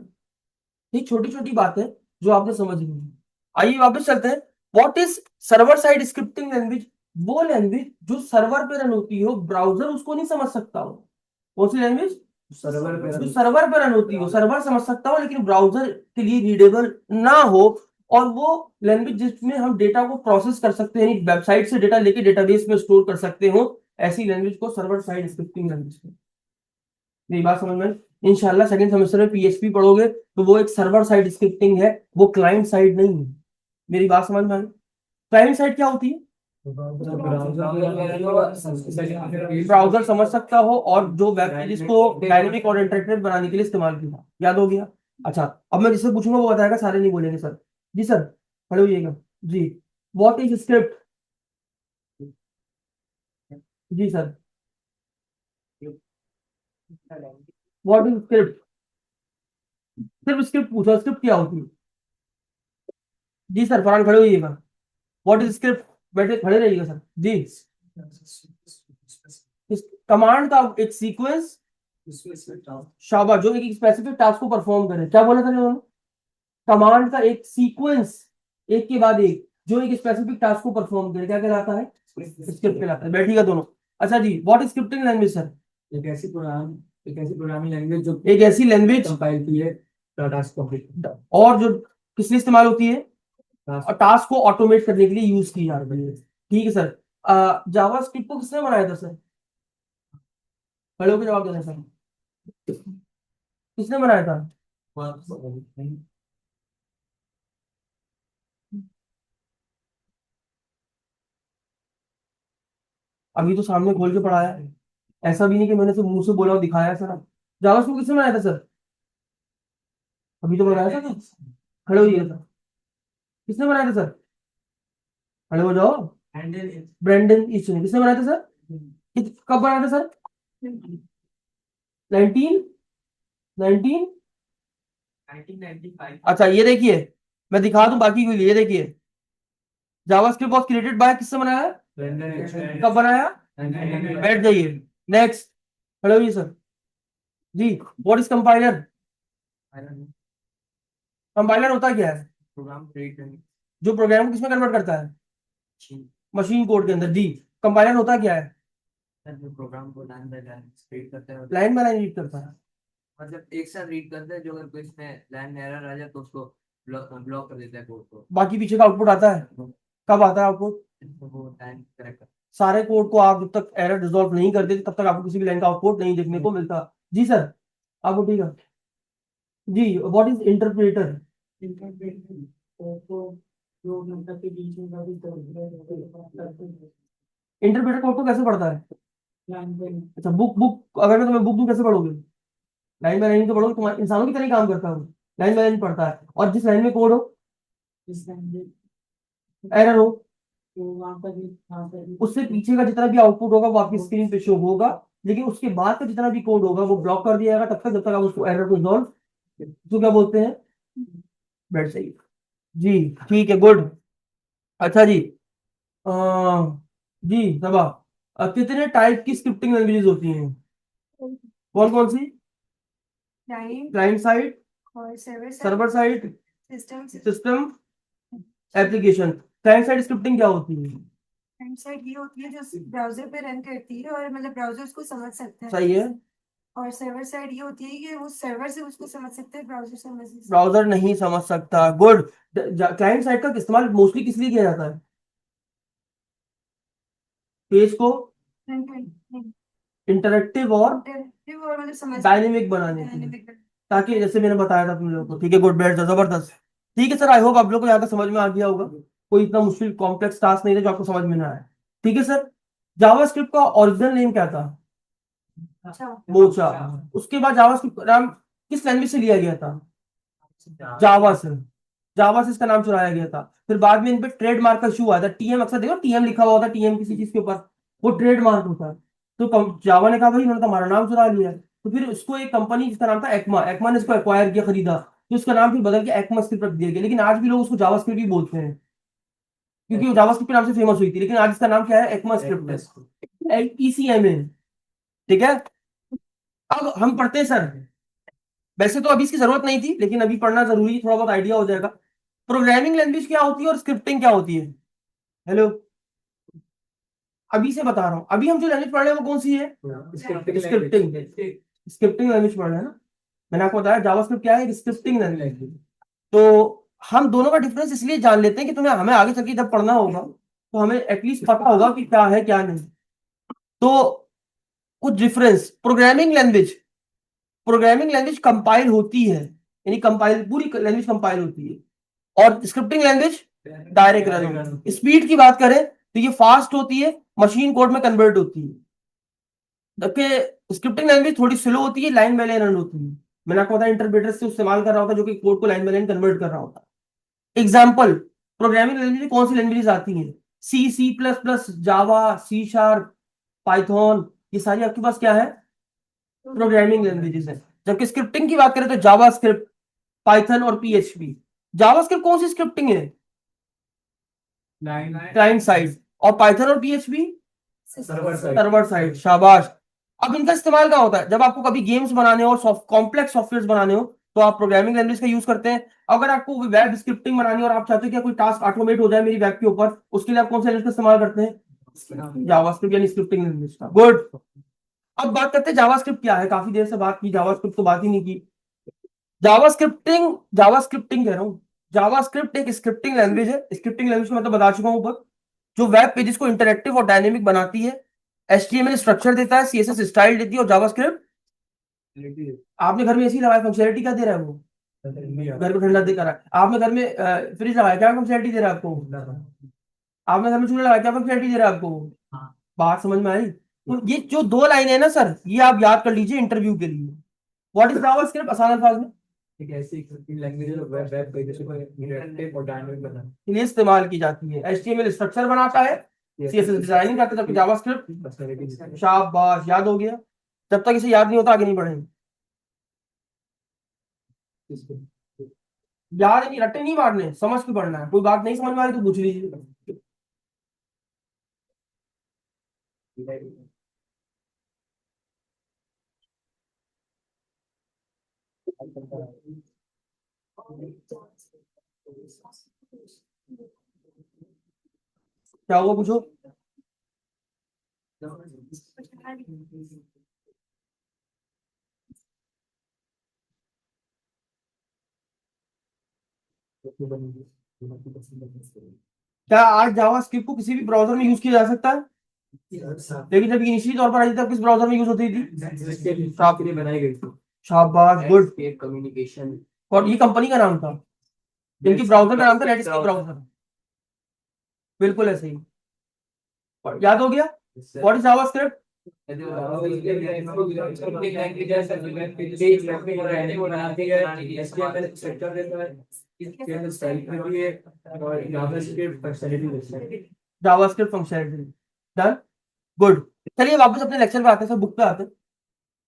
ये छोटी छोटी बात है जो आपने समझ ली है। आइए वापस चलते हैं। What is server side scripting language? वो लैंग्वेज जो सर्वर पे रन होती हो, ब्राउजर उसको नहीं समझ सकता हो। कौन सी लैंग्वेज? सर्वर पे रन होती हो, सर्वर समझ सकता हो लेकिन ब्राउजर के लिए रीडेबल ना हो। और वो लैंग्वेज जिसमें हम डेटा को प्रोसेस कर सकते हैं, वेबसाइट से डेटा लेके डेटाबेस में स्टोर कर सकते हो, ऐसी लैंग्वेज को सर्वर साइड स्क्रिप्टिंग लैंग्वेज। मेरी बात समझ में? इंशाल्लाह सेकंड सेमेस्टर में पीएचपी पढ़ोगे तो वो एक सर्वर साइड स्क्रिप्टिंग है, वो क्लाइंट साइड नहीं है। मेरी बात समझ में आई? क्लाइंट साइड क्या होती है? ब्राउजर समझ सकता हो और जो वेब पेजेस को डायनेमिक और इंटरेक्टिव बनाने के लिए इस्तेमाल किया। याद हो गया? अच्छा, अब मैं जिससे पूछूंगा वो बताएगा, सारे नहीं बोलेंगे सर। जी सर, खड़े होइएगा। जी, व्हाट इज स्क्रिप्ट? जी सर, व्हाट इज स्क्रिप्ट? सिर्फ स्क्रिप्ट पूछा, स्क्रिप्ट क्या होती है? जी सर, फरहान खड़े होइएगा। What is script? बैठे खड़े रहिएगा सर जी। इस कमांड का एक सीक्वेंस, शाबा, जो एक स्पेसिफिक टास्क को परफॉर्म करे। क्या बोला था उन्होंने? कमांड का एक सीक्वेंस, एक के बाद एक, जो एक स्पेसिफिक टास्क को परफॉर्म करे, क्या कहलाता है? स्क्रिप्ट कहलाता है। बैठिएगा दोनों। अच्छा जी, what is scripting language sir? एक ऐसी प्रोग्रामिंग लैंग्वेज जो एक ऐसी लैंग्वेज कंपाइल की है टास्क कंप्लीट, और जो किस लिए इस्तेमाल होती है? और टास्क को ऑटोमेट करने के लिए यूज की जाती है। ठीक है सर। जावास्क्रिप्ट को किसने बनाया था सर? खड़े होकर जवाब देना सर। किसने बनाया था? अभी तो सामने खोल के पढ़ाया है। ऐसा भी नहीं कि मैंने तो मुंह से बोला और दिखाया सर। जावास्क्रिप्ट किसने बनाया था सर? अभी तो बनाया था ना। खड़े होइए सर। किसने बनाया था सर? खड़े हो जाओ। ब्रेंडन ईस्टन किसने बनाया था सर? कब बनाया था सर? 19 19 अच्छा ये देखिए, मैं दिखा दूं बाकी के लिए। ये देखिए, जावास्क्रिप्ट वाज क्रिएटेड बाय, किससे बनाया है? कब बनाया? बैठ जाइए। नेक्स्ट, खड़े होइए sir ji. What is compiler? Compiler होता क्या है? जो प्रोग्राम को किसमें कन्वर्ट करता है? मशीन कोड के अंदर जी। कंपाइलर होता क्या है? प्रोग्राम को लाइन बाय लाइन रीड करते हैं, लाइन बाय लाइन रीड करता है। मतलब एक साथ रीड करते हैं, जो अगर कोई इसमें लाइन में एरर आ जाए तो उसको ब्लॉक कर देता है कोड को। बाकी पीछे का आउटपुट आता है। कब आता है आउटपुट? तो वो लाइन करेक्ट। सारे कोड को आप जब तक एरर रिजॉल्व नहीं कर देते तब तक आपको किसी भी लाइन का आउटपुट नहीं देखने को मिलता। जी सर, आपको ठीक है जी। What is interpreter? Interpreter code को कैसे पढ़ता है? अच्छा, बुक बुक अगर मैं तुम्हें बुक दूं कैसे पढ़ोगे? लाइन बाय लाइन तो पढ़ोगे, तुम्हारे इंसानों की तरह ही काम करता है वो। लाइन बाय लाइन पढ़ता है, और जिस लाइन में कोड हो, एरर हो, उससे पीछे का जितना भी आउटपुट होगा वो आपकी स्क्रीन पे शो होगा, लेकिन उसके बाद का जितना भी कोड होगा वो ब्लॉक कर दिया जाएगा तब तक जब तक आप उसको एरर को रिजॉल्व, तो क्या बोलते हैं, बैठ सही जी। ठीक है, गुड। अच्छा जी, अ, जी सबा, कितने टाइप की स्क्रिप्टिंग लैंग्वेजेस होती हैं? कौन कौन सी? क्लाइंट साइड, और server side, system system, application. Client side scripting क्या होती है? साइड ये होती है जो ब्राउजर पे रन करती है और मतलब ब्राउजर उसको समझ सकता है। सही है। और सर्वर साइड ये होती है कि वो सर्वर से उसको समझ सकते हैं, ब्राउजर समझ नहीं सकता। ब्राउजर नहीं समझ सकता, गुड। क्लाइंट साइड का इस्तेमाल मोस्टली किस लिए किया जाता है? पेज को इंटरेक्टिव और इंटरेक्टिव और मतलब समझ डायनेमिक बनाने के लिए, डायनेमिक। ताकि जैसे मैंने बताया था तुम लोगों को। ठीक है, गुड, बैठ जाओ, जबरदस्त। ठीक है सर, आई होप आप लोग को यहाँ तक समझ में आ गया होगा। कोई इतना मुश्किल कॉम्प्लेक्स टास्क नहीं था जो आपको समझ में ना आए। ठीक है सर। जावास्क्रिप्ट का ओरिजिनल नेम क्या था? अच्छा, मोचा। उसके बाद जावास्क्रिप्ट का नाम किस लैंग्वेज से लिया गया था? जावा से। जावा से इसका नाम चुराया गया था। फिर बाद में इन पे ट्रेडमार्क का इशू आया था। टीएम, अक्सर देखो टीएम लिखा हुआ होता है, टीएम किसी चीज के ऊपर, वो ट्रेडमार्क होता है। तो जावा ने कहा भाई इन्होंने तो हमारा नाम चुरा लिया है। तो फिर उसको एक कंपनी जिसका नाम था एक्मा, एक्मा ने इसको एक्वायर किया, खरीदा, तो उसका नाम फिर बदल के एक्मा स्क्रिप्ट रख दिया गया। लेकिन आज भी लोग उसको जावास्क्रिप्ट ही बोलते हैं, क्योंकि वो जावास्क्रिप्ट के नाम से फेमस हुई थी। लेकिन आज इसका नाम क्या है? एक्मा स्क्रिप्ट है, ECMA। ठीक है। अब हम पढ़ते हैं सर, वैसे तो अभी इसकी जरूरत नहीं थी लेकिन अभी पढ़ना जरूरी है, थोड़ा बहुत आइडिया हो जाएगा। प्रोग्रामिंग लैंग्वेज क्या होती है और स्क्रिप्टिंग क्या होती है? हेलो, अभी से बता रहा हूँ। अभी हम जो लैंग्वेज पढ़ रहे हैं वो कौन सी है? स्क्रिप्टिंग। स्क्रिप्टिंग लैंग्वेज पढ़ रहे हैं ना। मैंने आपको बताया जावास्क्रिप्ट क्या है, स्क्रिप्टिंग लैंग्वेज। तो हम दोनों का डिफरेंस इसलिए जान लेते हैं कि तुम्हें, हमें आगे चल के जब पढ़ना होगा तो हमें एटलीस्ट पता होगा कि क्या है क्या नहीं। तो कुछ डिफरेंस, प्रोग्रामिंग लैंग्वेज कंपाइल होती है, यानी कंपाइल, पूरी लैंग्वेज कंपाइल होती है। और scripting language direct run. Speed की बात करें तो ये फास्ट होती है, मशीन कोड में कन्वर्ट होती है। जबकि स्क्रिप्टिंग लैंग्वेज थोड़ी स्लो होती है, लाइन बाय लाइन रन होती है। मैंने आपको बताया इंटरप्रेटर से इस्तेमाल कर रहा होता है जो कि कोड को लाइन बाय लाइन कन्वर्ट कर रहा होता है। एग्जाम्पल, प्रोग्रामिंग लैंग्वेज कौन सी लैंग्वेजेस आती हैं? C++, जावा, C#, पाइथन, ये सारी आपके पास क्या है? प्रोग्रामिंग लैंग्वेजेस है। जबकि स्क्रिप्टिंग की बात करें तो जावा स्क्रिप्ट, पाइथन और PHP। जावा स्क्रिप्ट कौन सी स्क्रिप्टिंग है? Client side. और पाइथन और PHP सर्वर साइड। शाबाश। अब इनका इस्तेमाल क्या होता है? जब आपको कभी गेम्स बनाने हो और कॉम्प्लेक्स सॉफ्टवेयर बनाने हो तो आप प्रोग्रामिंग लैंग्वेज का यूज करते हैं। अगर आपको वेब स्क्रिप्टिंग बनानी हो और आप चाहते हो कि कोई टास्क ऑटोमेट हो जाए मेरी वेब के ऊपर, उसके लिए आप कौन सा लैंग्वेज का इस्तेमाल करते हैं? जावास्क्रिप्ट, यानी स्क्रिप्टिंग लैंग्वेज का। गुड। अब बात करते हैं जावास्क्रिप्ट क्या है। काफी देर से बात की, जावास्क्रिप्ट तो बात ही नहीं की। जावास्क्रिप्टिंग कह रहा हूँ। जावास्क्रिप्ट एक स्क्रिप्टिंग लैंग्वेज है। स्क्रिप्टिंग लैंग्वेज को मैं तो बता चुका हूँ ऊपर, जो वेब पेजेस को इंटरेक्टिव और डायनेमिक बनाती है। HTML स्ट्रक्चर देता है, CSS स्टाइल देती है, और जावास्क्रिप्ट आपने घर में एसी लगाया, फंक्शनलिटी क्या दे रहा है वो? घर को ठंडा दे कर रहा है। आपने घर में फ्रिज लगाया, क्या फंक्शनलिटी दे रहा है आपको? आपने घर में चूल्हा लगाया, क्या फंक्शनलिटी दे रहा है आपको? बात समझ में आई? तो ये जो दो लाइन है ना सर, ये आप याद कर लीजिए इंटरव्यू के लिए। व्हाट इज जावास्क्रिप्ट, आसान अल्फाज में एक ऐसी लैंग्वेज है जो वेब वेब पेजेस को इंटरैक्टिव और डायनामिक बनाती के लिए इस्तेमाल की जाती है। HTML स्ट्रक्चर बनाता है, है। CSS डिजाइनिंग करता है, जबकि जावास्क्रिप्ट पर्सनैलिटी शाबाश, याद हो गया। जब तक इसे याद नहीं होता आगे नहीं बढ़ेंगे। याद नहीं, रट्टे नहीं मारने, समझ के पढ़ना है। कोई बात नहीं समझ में आई तो पूछ लीजिए। क्या होगा पूछो। क्या आज जावास्क्रिप्ट को किसी भी ब्राउजर में यूज किया जा सकता है? लेकिन जब इनिशियली तौर पर आई थी तब किस ब्राउजर में यूज होती थी? के लिए बनाई गई थी। शाबाश, गुड। कम्युनिकेशन और ये कंपनी का नाम था, इनकी ब्राउजर का नाम था नेटस्केप ब्राउजर। बिल्कुल ऐसे ही। याद हो गया। What is JavaScript? JavaScript functionality. Done, good. चलिए वापस अपने लेक्चर पे आते हैं, सर बुक पे आते हैं।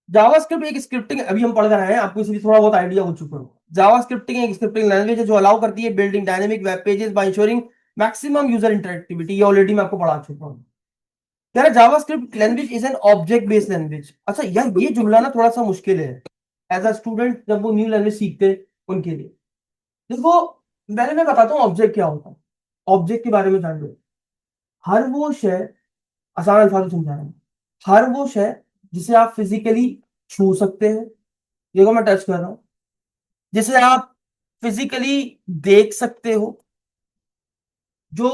जावास्क्रिप्ट एक स्क्रिप्टिंग, अभी हम पढ़ कर आए हैं, आपको इसलिए थोड़ा बहुत आइडिया हो चुका है। जावास्क्रिप्टिंग एक स्क्रिप्टिंग लैंग्वेज है जो अलाउ करती है building dynamic web pages by ensuring maximum user interactivity. ये ऑलरेडी मैं आपको पढ़ा चुका हूँ। कह रहा JavaScript language is an object based language. अच्छा यार, ये जुमला ना थोड़ा सा मुश्किल है एज अ स्टूडेंट जब वो न्यू लैंग्वेज सीखते हैं उनके लिए। देखो, पहले मैं बताता हूँ ऑब्जेक्ट क्या होता है। ऑब्जेक्ट के बारे में जान लो। हर वो शय, आसान अल्फाज में समझा रहा हूँ, हर वो शय जिसे आप फिजिकली छू सकते हैं, देखो मैं टच कर रहा हूं, जिसे आप फिजिकली देख सकते हो। जो,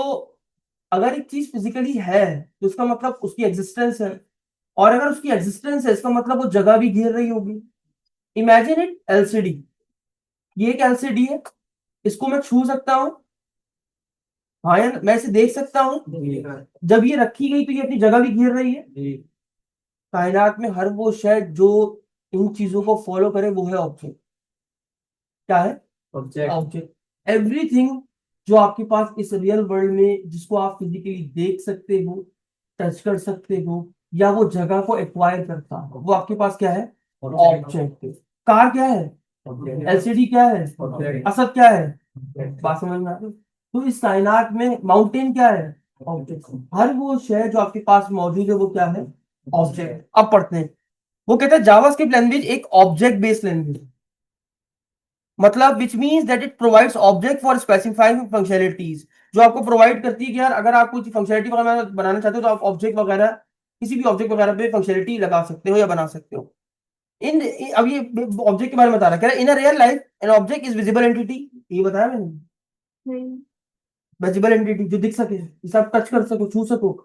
अगर एक चीज फिजिकली है तो उसका मतलब उसकी एग्जिस्टेंस है, और अगर उसकी एग्जिस्टेंस है इसका मतलब वो जगह भी घेर रही होगी। Imagine it LCD. ये एक एलसीडी है, इसको मैं छू सकता हूँ, हाँ या मैं इसे देख सकता हूँ। जब ये रखी गई तो ये अपनी जगह भी घेर रही है। कायनात में हर वो शय जो इन चीजों को फॉलो करे वो है ऑब्जेक्ट। क्या है? ऑब्जेक्ट। एवरीथिंग जो आपके पास इस रियल वर्ल्ड में, जिसको आप फिजिकली देख सकते हो, टच कर सकते हो, या वो जगह को एक्वायर करता हो, वो आपके पास क्या है? ऑब्जेक्ट। कार क्या है? एलसीडी क्या है? असद क्या है? बात समझ में आ रही? तो इस कायनात में माउंटेन क्या है? ऑब्जेक्ट। हर वो शय जो आपके पास मौजूद है वो क्या है? ऑब्जेक्ट। अब पढ़ते हैं। वो कहते हैं जावास्क्रिप्ट लैंग्वेज एक ऑब्जेक्ट बेस्ड लैंग्वेज, मतलब which means that it provides object for specifying functionalities. जो आपको प्रोवाइड करती है कि यार अगर आप कुछ फंक्शनैलिटी वगैरह बनाना चाहते हो तो आप ऑब्जेक्ट वगैरह, किसी भी ऑब्जेक्ट वगैरह पे फंक्शनैलिटी लगा सकते हो या बना सकते हो। इन अब ये ऑब्जेक्ट के बारे में बता रहा है, कह रहा है in a real life an object is visible entity. ये बताया मैंने, विजिबल एंटिटी जो दिख सके, जिसे आप टच कर सको, छू सको।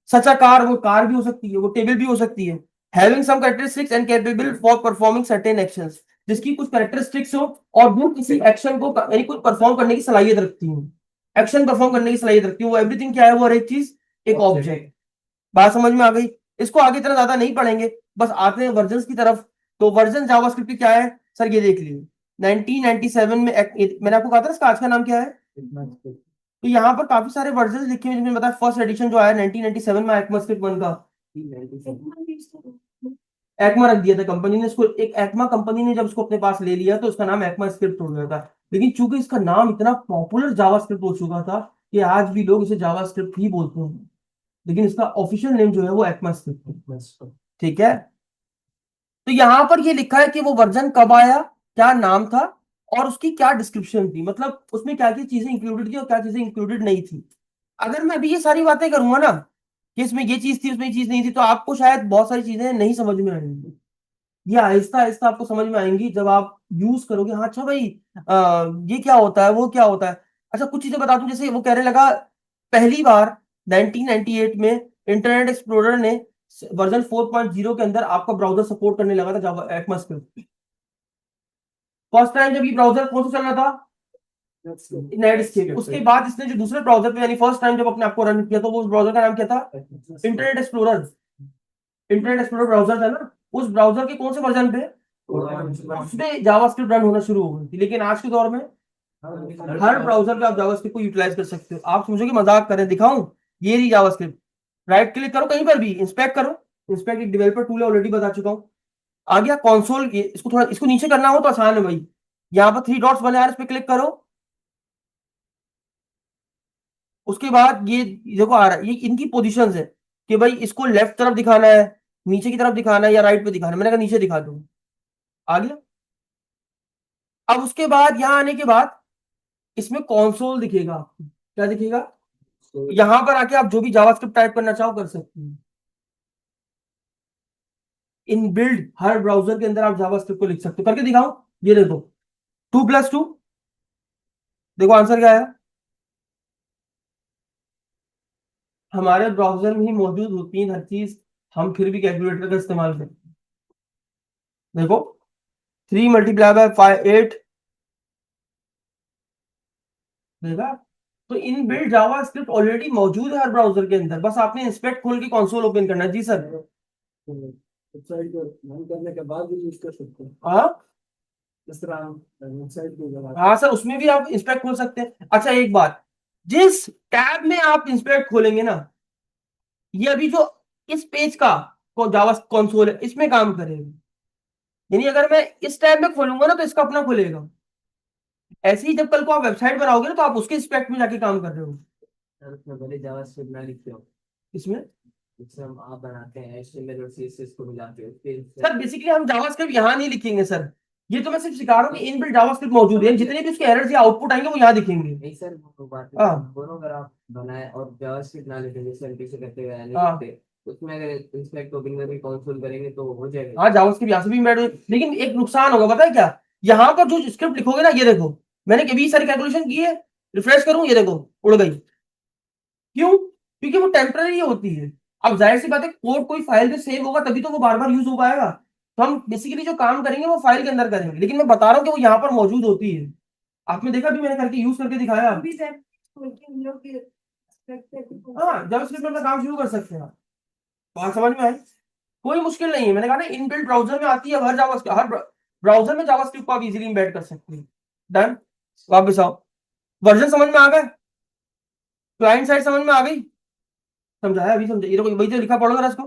सच अ कार, वो कार भी हो सकती है, वो टेबल भी हो सकती है। Having some characteristics and capable for performing certain actions, जिसकी कुछ कैरेक्टरिस्टिक्स हो और वो किसी एक्शन को यानी कुछ परफॉर्म करने की सलाहियत रखती है, एक्शन परफॉर्म करने की सलाहियत रखती है। वो एवरीथिंग क्या है? वो हर एक चीज एक ऑब्जेक्ट। बात समझ में आ गई? इसको आगे इतना ज्यादा नहीं पढ़ेंगे, बस आते हैं वर्जन की तरफ। तो वर्जन जावास्क्रिप्ट की क्या है सर, ये देख लीजिए। 1997 में मैंने आपको कहा था इसका आज का नाम क्या है। तो यहाँ पर काफी सारे वर्जन लिखे हुए, जिनमें बताया फर्स्ट एडिशन जो आया 1997 में ECMAScript 1 का। एक्मा रख दिया था कंपनी ने इसको, एक एक्मा कंपनी ने जब इसको अपने पास ले लिया तो उसका नाम ECMAScript हो गया था। लेकिन चूंकि इसका नाम इतना पॉपुलर जावास्क्रिप्ट हो चुका था कि आज भी लोग इसे जावास्क्रिप्ट ही बोलते हैं, लेकिन इसका ऑफिशियल नेम जो है वो ECMAScript है। ठीक है। तो यहां पर ये लिखा है कि वो वर्जन कब आया, क्या नाम था, और उसकी क्या डिस्क्रिप्शन थी, मतलब उसमें क्या क्या चीजें इंक्लूडेड थी और क्या चीजें इंक्लूडेड नहीं थी। अगर मैं अभी ये सारी बातें करूंगा ना कि इसमें ये चीज थी उसमें ये चीज नहीं थी, तो आपको शायद बहुत सारी चीजें नहीं समझ में आएंगी। ये आहिस्ता आहिस्ता आपको समझ में आएंगी जब आप यूज करोगे। हाँ अच्छा भाई, ये क्या होता है, वो क्या होता है। अच्छा कुछ चीजें बता दूं, जैसे वो कहने लगा पहली बार 1998 में इंटरनेट एक्सप्लोरर ने वर्जन 4.0 के अंदर आपका ब्राउजर सपोर्ट करने लगा था जावा ECMAScript। फर्स्ट टाइम जब ये ब्राउजर कौन सा चल रहा था, नेटस्केप। उसके बाद इसने जो दूसरे ब्राउजर पे यानी फर्स्ट टाइम जब अपने आप को रन किया तो वो उस ब्राउजर का नाम क्या था, internet explorer. Internet explorer browser था ना, उस ब्राउजर के कौन से वर्जन पे, उसमें जावास्क्रिप्ट रन होना शुरू हो गई थी। लेकिन आज के दौर में हर ब्राउजर पे आप जावास्क्रिप्ट को यूटिलाइज कर सकते हो। आप समझो कि मजाक करें, दिखाऊं, ये रही जावास्क्रिप्ट, राइट क्लिक करो कहीं पर भी, इंस्पेक्ट करो, इंस्पेक्ट एक डेवलपर टूल है, ऑलरेडी बता चुका हूं। आ गया कंसोल, इसको थोड़ा, इसको नीचे करना हो तो आसान है भाई, यहाँ पर 3 डॉट्स बने आ रहे हैं, इस पे क्लिक करो। उसके बाद ये देखो आ रहा है, ये इनकी पोजीशंस है कि भाई इसको लेफ्ट तरफ दिखाना है, नीचे की तरफ दिखाना है, या राइट पे दिखाना है। मैंने कहा नीचे दिखा दूं, आ गया। अब उसके बाद यहाँ आने के बाद इसमें कंसोल दिखेगा आपको, क्या दिखेगा, यहां पर आके आप जो भी जावास्क्रिप्ट टाइप करना चाहो कर सकते हैं। इन बिल्ड हर ब्राउजर के अंदर आप जावास्क्रिप्ट को लिख सकते हो। करके दिखाओ, ये देखो 2+2, देखो आंसर क्या आया, हमारे ब्राउजर में ही मौजूद होती है हर चीज, हम फिर भी कैलकुलेटर का इस्तेमाल करते हैं। देखो 3 × 5 8, देखा। तो इन बिल्ड जावास्क्रिप्ट ऑलरेडी मौजूद है हर ब्राउजर के अंदर, बस आपने इंस्पेक्ट खोल के कंसोल ओपन करना है। जी सर। वेबसाइट को रन करने के बाद भी यूज कर सकते हैं, हाँ इस तरह वेबसाइट को जब हाँ सर, उसमें भी आप इंस्पेक्ट खोल सकते हैं। अच्छा एक बात, जिस टैब में आप इंस्पेक्ट खोलेंगे ना, ये अभी जो इस पेज का जावा कंसोल है, इसमें काम करेगा। यानी अगर मैं इस टैब में खोलूंगा ना तो इसका अपना खुलेगा। ऐसे ही जब कल को आप वेबसाइट बनाओगे ना तो आप उसके स्पेक्ट में जाके काम कर रहे हो। सर उसमें भले जावास्क्रिप्ट ना लिखते हो, इसमें जिससे हम आप बनाते हैं HTML और CSS को मिलाते हो, फिर सर बेसिकली हम जावास्क्रिप्ट यहाँ नहीं लिखेंगे सर, ये तो मैं सिर्फ सिखा रहा हूँ कि इनबिल्ट जावास्क्रिप्ट मौजूद है, जितने भी उसके एरर्स या आउटपुट आएंगे वो यहाँ दिखेंगे। नहीं सर, वो बात हाँ। दोनों अगर आप बनाए और जावास्क्रिप्ट ना लिखें, जैसे हम पीछे करते हुए नहीं हाँ। लिखते, उसमें अगर इंस्पेक्ट ओपन करके कंसोल करेंगे तो हो जाएगा। हाँ जावास्क्रिप्ट यहाँ से भी एम्बेड, लेकिन एक नुकसान होगा, पता है क्या, यहाँ पर जो स्क्रिप्ट लिखोगे ना, ये देखो मैंने कभी सारी कैलकुलेशन की है, रिफ्रेश करूँ, ये देखो उड़ गई। क्यों? क्योंकि वो टेम्पररी होती है। अब जाहिर सी बात है, कोड कोई फाइल में सेव होगा तभी तो वो बार बार यूज हो पाएगा। तो हम बेसिकली जो काम करेंगे वो फाइल के अंदर करेंगे, लेकिन मैं बता रहा हूँ कि वो यहाँ पर मौजूद होती है। आपने देखा भी, मैंने करके यूज करके दिखाया। अभी से खोल के हम लोग हाँ जावास्क्रिप्ट में काम शुरू कर सकते हैं आप। बात समझ में आई? कोई मुश्किल नहीं है, मैंने कहा ना इनबिल्ट ब्राउजर में आती है, हर ब्राउजर में जावास्क्रिप्ट को आप इजीली एम्बेड कर सकते हैं। डन। वापस आओ, वर्जन समझ में आ गए, क्लाइंट साइड समझ में आ गई, समझाया अभी, समझा, ये तो वही तो लिखा, पढ़ो जरा इसको।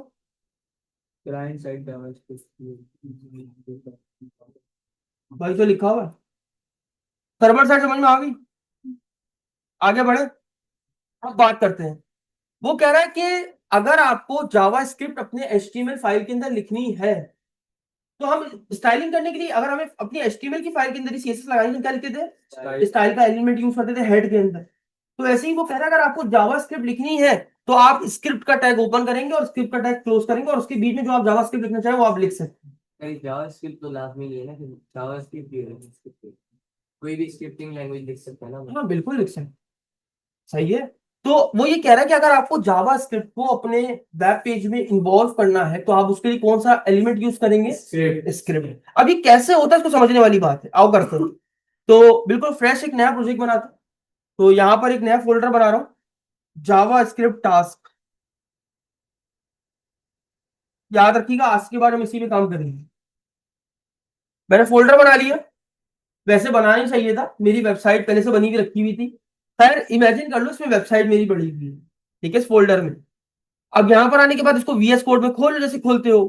क्लाइंट साइड जावास्क्रिप्ट भाई तो लिखा हुआ है, सर्वर साइड समझ में आ गई। आगे बढ़े, अब बात करते हैं। वो कह रहा है कि अगर आपको जावास्क्रिप्ट अपने HTML फाइल के अंदर लिखनी है, तो हम स्टाइलिंग करने के लिए अगर हमें अपनी HTML की फाइल के अंदर ही CSS लगानी, तो क्या लिखते थे, स्टाइल का एलिमेंट यूज करते थे हेड के अंदर। तो ऐसे ही वो कह रहा है अगर आपको जावास्क्रिप्ट लिखनी है तो आप स्क्रिप्ट का टैग ओपन करेंगे और स्क्रिप्ट का टैग क्लोज करेंगे, और उसके बीच में जो आप जावास्क्रिप्ट लिखना चाहे वो आप लिख सकते हैं। कहीं जावास्क्रिप्ट तो लाजमी नहीं है ना, कि जावास्क्रिप्ट भी है, कोई भी स्क्रिप्टिंग लैंग्वेज लिख सकता है ना। हाँ बिल्कुल लिख सकते हैं, सही है। तो वो ये कह रहा है कि अगर आपको जावास्क्रिप्ट को अपने वेब पेज में इन्वॉल्व करना है तो आप उसके लिए कौन सा एलिमेंट यूज करेंगे, स्क्रिप्ट। अभी कैसे होता है इसको समझने वाली बात है, आओ करते हैं। तो बिल्कुल फ्रेश एक नया प्रोजेक्ट बनाते हैं। तो यहाँ पर एक नया फोल्डर बना रहा हूँ, जावास्क्रिप्ट टास्क। याद रखिएगा आज के बाद हम इसी में काम करेंगे। मैंने फोल्डर बना लिया, वैसे बनाना ही चाहिए था, मेरी वेबसाइट पहले से बनी हुई रखी हुई थी। खैर इमेजिन कर लो इसमें वेबसाइट मेरी बनी हुई है, ठीक है, इस फोल्डर में। अब यहां पर आने के बाद इसको VS कोड में खोल लो जैसे खोलते हो।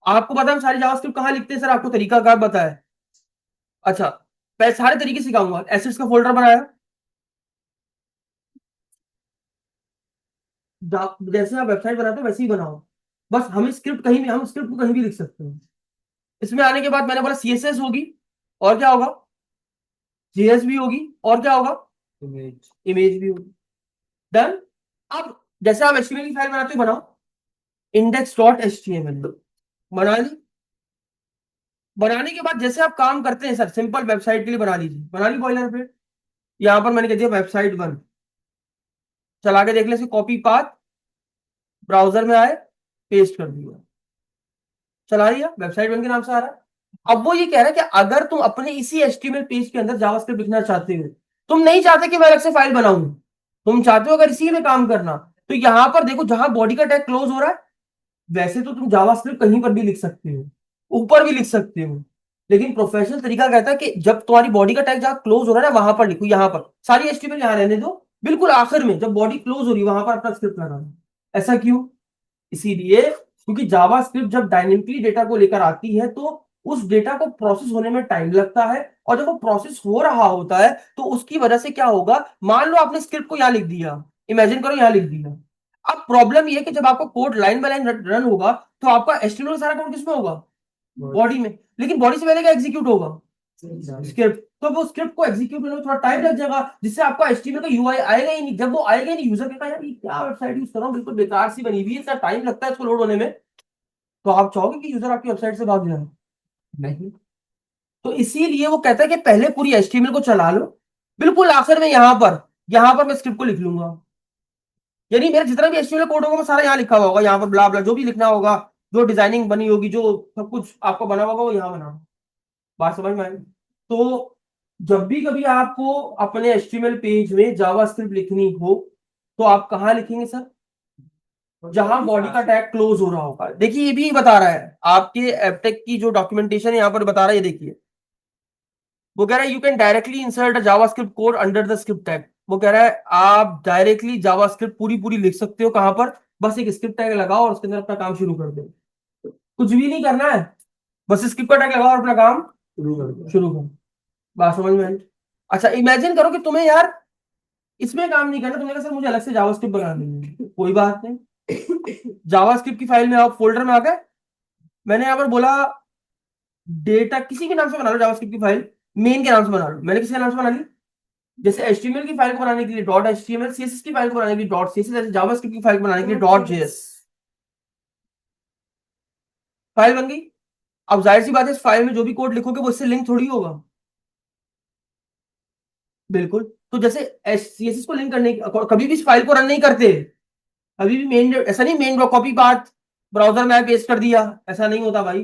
आपको पता है हम सारी जावास्क्रिप्ट कहाँ लिखते हैं सर, आपको तरीका कार बताया। अच्छा, मैं सारे तरीके सिखाऊंगा। एसेट्स का फोल्डर बनाया, जैसे आप वेबसाइट बनाते हो वैसे ही बनाओ, बस हमें स्क्रिप्ट कहीं भी, हम स्क्रिप्ट को कहीं भी लिख सकते हैं। इसमें आने के बाद मैंने बोला CSS होगी, और क्या होगा, JS भी होगी, और क्या होगा, इमेज भी होगी। डन। अब जैसे आप HTML की फाइल बनाते हो, बनाओ index.html, बना ली। बनाने के बाद जैसे आप काम करते हैं सर, सिंपल वेबसाइट के लिए बना लीजिए, बना ली बॉयलर प्लेट। यहां पर मैंने कह दिया वेबसाइट 1, चला के देख ले, कॉपी पाथ, ब्राउजर में आए, पेस्ट कर दिया, चला लिया, वेबसाइट 1 के नाम से आ रहा है। अब वो ये कह रहा है कि अगर तुम अपने इसी HTML पेज के अंदर जावास्क्रिप्ट लिखना चाहते हो, तुम नहीं चाहते कि मैं अलग से फाइल बनाऊं, तुम चाहते हो अगर इसी में काम करना, तो यहां पर देखो जहां बॉडी का टैग क्लोज हो रहा है, वैसे तो तुम जावास्क्रिप्ट कहीं पर भी लिख सकते हो। ऊपर भी लिख सकते हो, लेकिन प्रोफेशनल तरीका कहता है कि जब तुम्हारी बॉडी का टैग जहां क्लोज हो रहा है ना वहां पर लिखो, यहाँ पर सारी एचटीएमएल यहाँ रहने दो, बिल्कुल आखिर में जब बॉडी क्लोज हो रही है वहां पर अपना स्क्रिप्ट लगाना। ऐसा क्यों? इसीलिए क्योंकि जावास्क्रिप्ट जब डायनेमिकली डेटा को लेकर आती है तो उस डेटा को प्रोसेस होने में टाइम लगता है, और जब वो प्रोसेस हो रहा होता है तो उसकी वजह से क्या होगा, मान लो आपने स्क्रिप्ट को यहाँ लिख दिया, इमेजिन करो यहाँ लिख दिया। अब प्रॉब्लम ये है कि जब आपका code line by line run होगा तो आपका एचटीएमएल सारा कोड किसमें होगा, बॉडी में, लेकिन बॉडी से पहले क्या एग्जीक्यूट होगा, स्क्रिप्ट। तो वो स्क्रिप्ट को एग्जीक्यूट होने में थोड़ा टाइम लग जाएगा, जिससे आपका एचटीएमएल का यूआई आएगा ही नहीं। जब वो आएगा ही नहीं, यूजर कहता है यार ये क्या वेबसाइट यूज कर रहा हूँ, बिल्कुल बेकार सी बनी हुई है, इतना टाइम लगता है इसको लोड होने में, तो आप चाहोगे कि यूजर आपकी वेबसाइट से भाग जाए? नहीं। तो इसीलिए वो कहता है कि पहले पूरी एचटीएमएल को चला लो, बिल्कुल आखिर में यहां पर मैं स्क्रिप्ट को लिख लूंगा। यानी मेरा जितना भी एचटीएमएल कोड होगा वो सारा यहाँ लिखा हुआ होगा, यहाँ पर ब्ला ब्ला जो भी लिखना होगा, जो डिजाइनिंग बनी होगी, जो सब कुछ आपको बना होगा वो यहाँ बना होगा। बात समझ में आई? तो जब भी कभी आपको अपने एचटीएमएल पेज में जावास्क्रिप्ट लिखनी हो तो आप कहाँ लिखेंगे सर, जहां बॉडी का टैग क्लोज हो रहा होगा। देखिए ये भी बता रहा है आपके एपटेक की जो डॉक्यूमेंटेशन है यहाँ पर बता रहा है, ये देखिए वो कह रहा है you can directly insert a JavaScript code under the script tag. वो कह रहा है आप डायरेक्टली जावास्क्रिप्ट पूरी पूरी लिख सकते हो, कहां पर, बस एक स्क्रिप्ट टैग लगाओ और उसके अंदर अपना काम शुरू कर दो, कुछ भी नहीं करना है, बस स्क्रिप्ट का टैग लगाओ और अपना काम शुरू करो। बात समझ में आई? अच्छा इमेजिन करो कि तुम्हें यार इसमें काम नहीं करना, तुमने कहा सर मुझे अलग से जावास्क्रिप्ट बनानी है, कोई बात नहीं, जावास्क्रिप्ट की फाइल में आप फोल्डर में आ गए, मैंने यहाँ पर बोला डेटा किसी भी नाम से बना लो, जावास्क्रिप्ट की फाइल मेन के नाम से बना लो, मैंने किसी के नाम से बना ली, जैसे एचटीएमएल की फाइल को बनाने के लिए डॉट एचटीएमएल, सीएसएस की फाइल को बनाने के लिए डॉट सीएसएस, ऐसे जावास्क्रिप्ट की फाइल को बनाने के लिए डॉट जेएस। फाइल बन गई। अब जाहिर सी बात है इस फाइल में जो भी कोड लिखोगे वो इससे लिंक थोड़ी होगा, बिल्कुल। तो जैसे सीएसएस को लिंक करने कभी भी इस फाइल को रन नहीं करते, अभी भी मेन, ऐसा नहीं मेन कॉपी पाथ ब्राउजर में पेस्ट कर दिया, ऐसा नहीं होता भाई,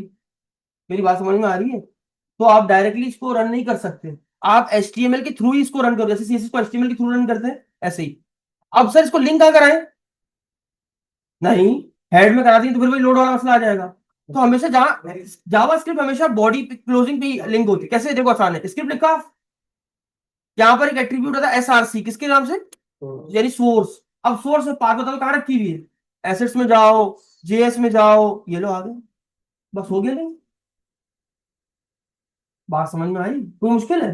मेरी बात समझ में आ रही है? तो आप डायरेक्टली इसको रन नहीं कर सकते, आप एचटीएमएल के थ्रू ही इसको रन करो, जैसे सीएसएस को एचटीएमएल के थ्रू रन करते हैं ऐसे ही। अब सर इसको लिंक कहां कराएं? नहीं, हेड में करा दी तो फिर वही लोड वाला मसला आ जाएगा। तो हमेशा जहां जावास्क्रिप्ट हमेशा बॉडी क्लोजिंग पे लिंक होती है, कैसे देखो आसान है, स्क्रिप्ट लिखा, यहाँ पर एक एट्रीब्यूट होता है एसआरसी, किसके नाम से, यानी सोर्स। अब सोर्स में पाथ बताओ कहां रखी हुई है, एसेट्स में जाओ, जेएस में जाओ, ये लो आ गए, बस हो गया। नहीं, बात समझ में आई? कोई मुश्किल है?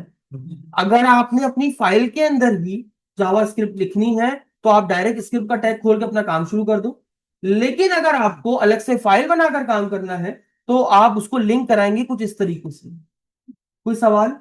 अगर आपने अपनी फाइल के अंदर ही जावास्क्रिप्ट लिखनी है तो आप डायरेक्ट स्क्रिप्ट का टैग खोल के अपना काम शुरू कर दो, लेकिन अगर आपको अलग से फाइल बनाकर काम करना है तो आप उसको लिंक कराएंगे कुछ इस तरीके से। कोई सवाल?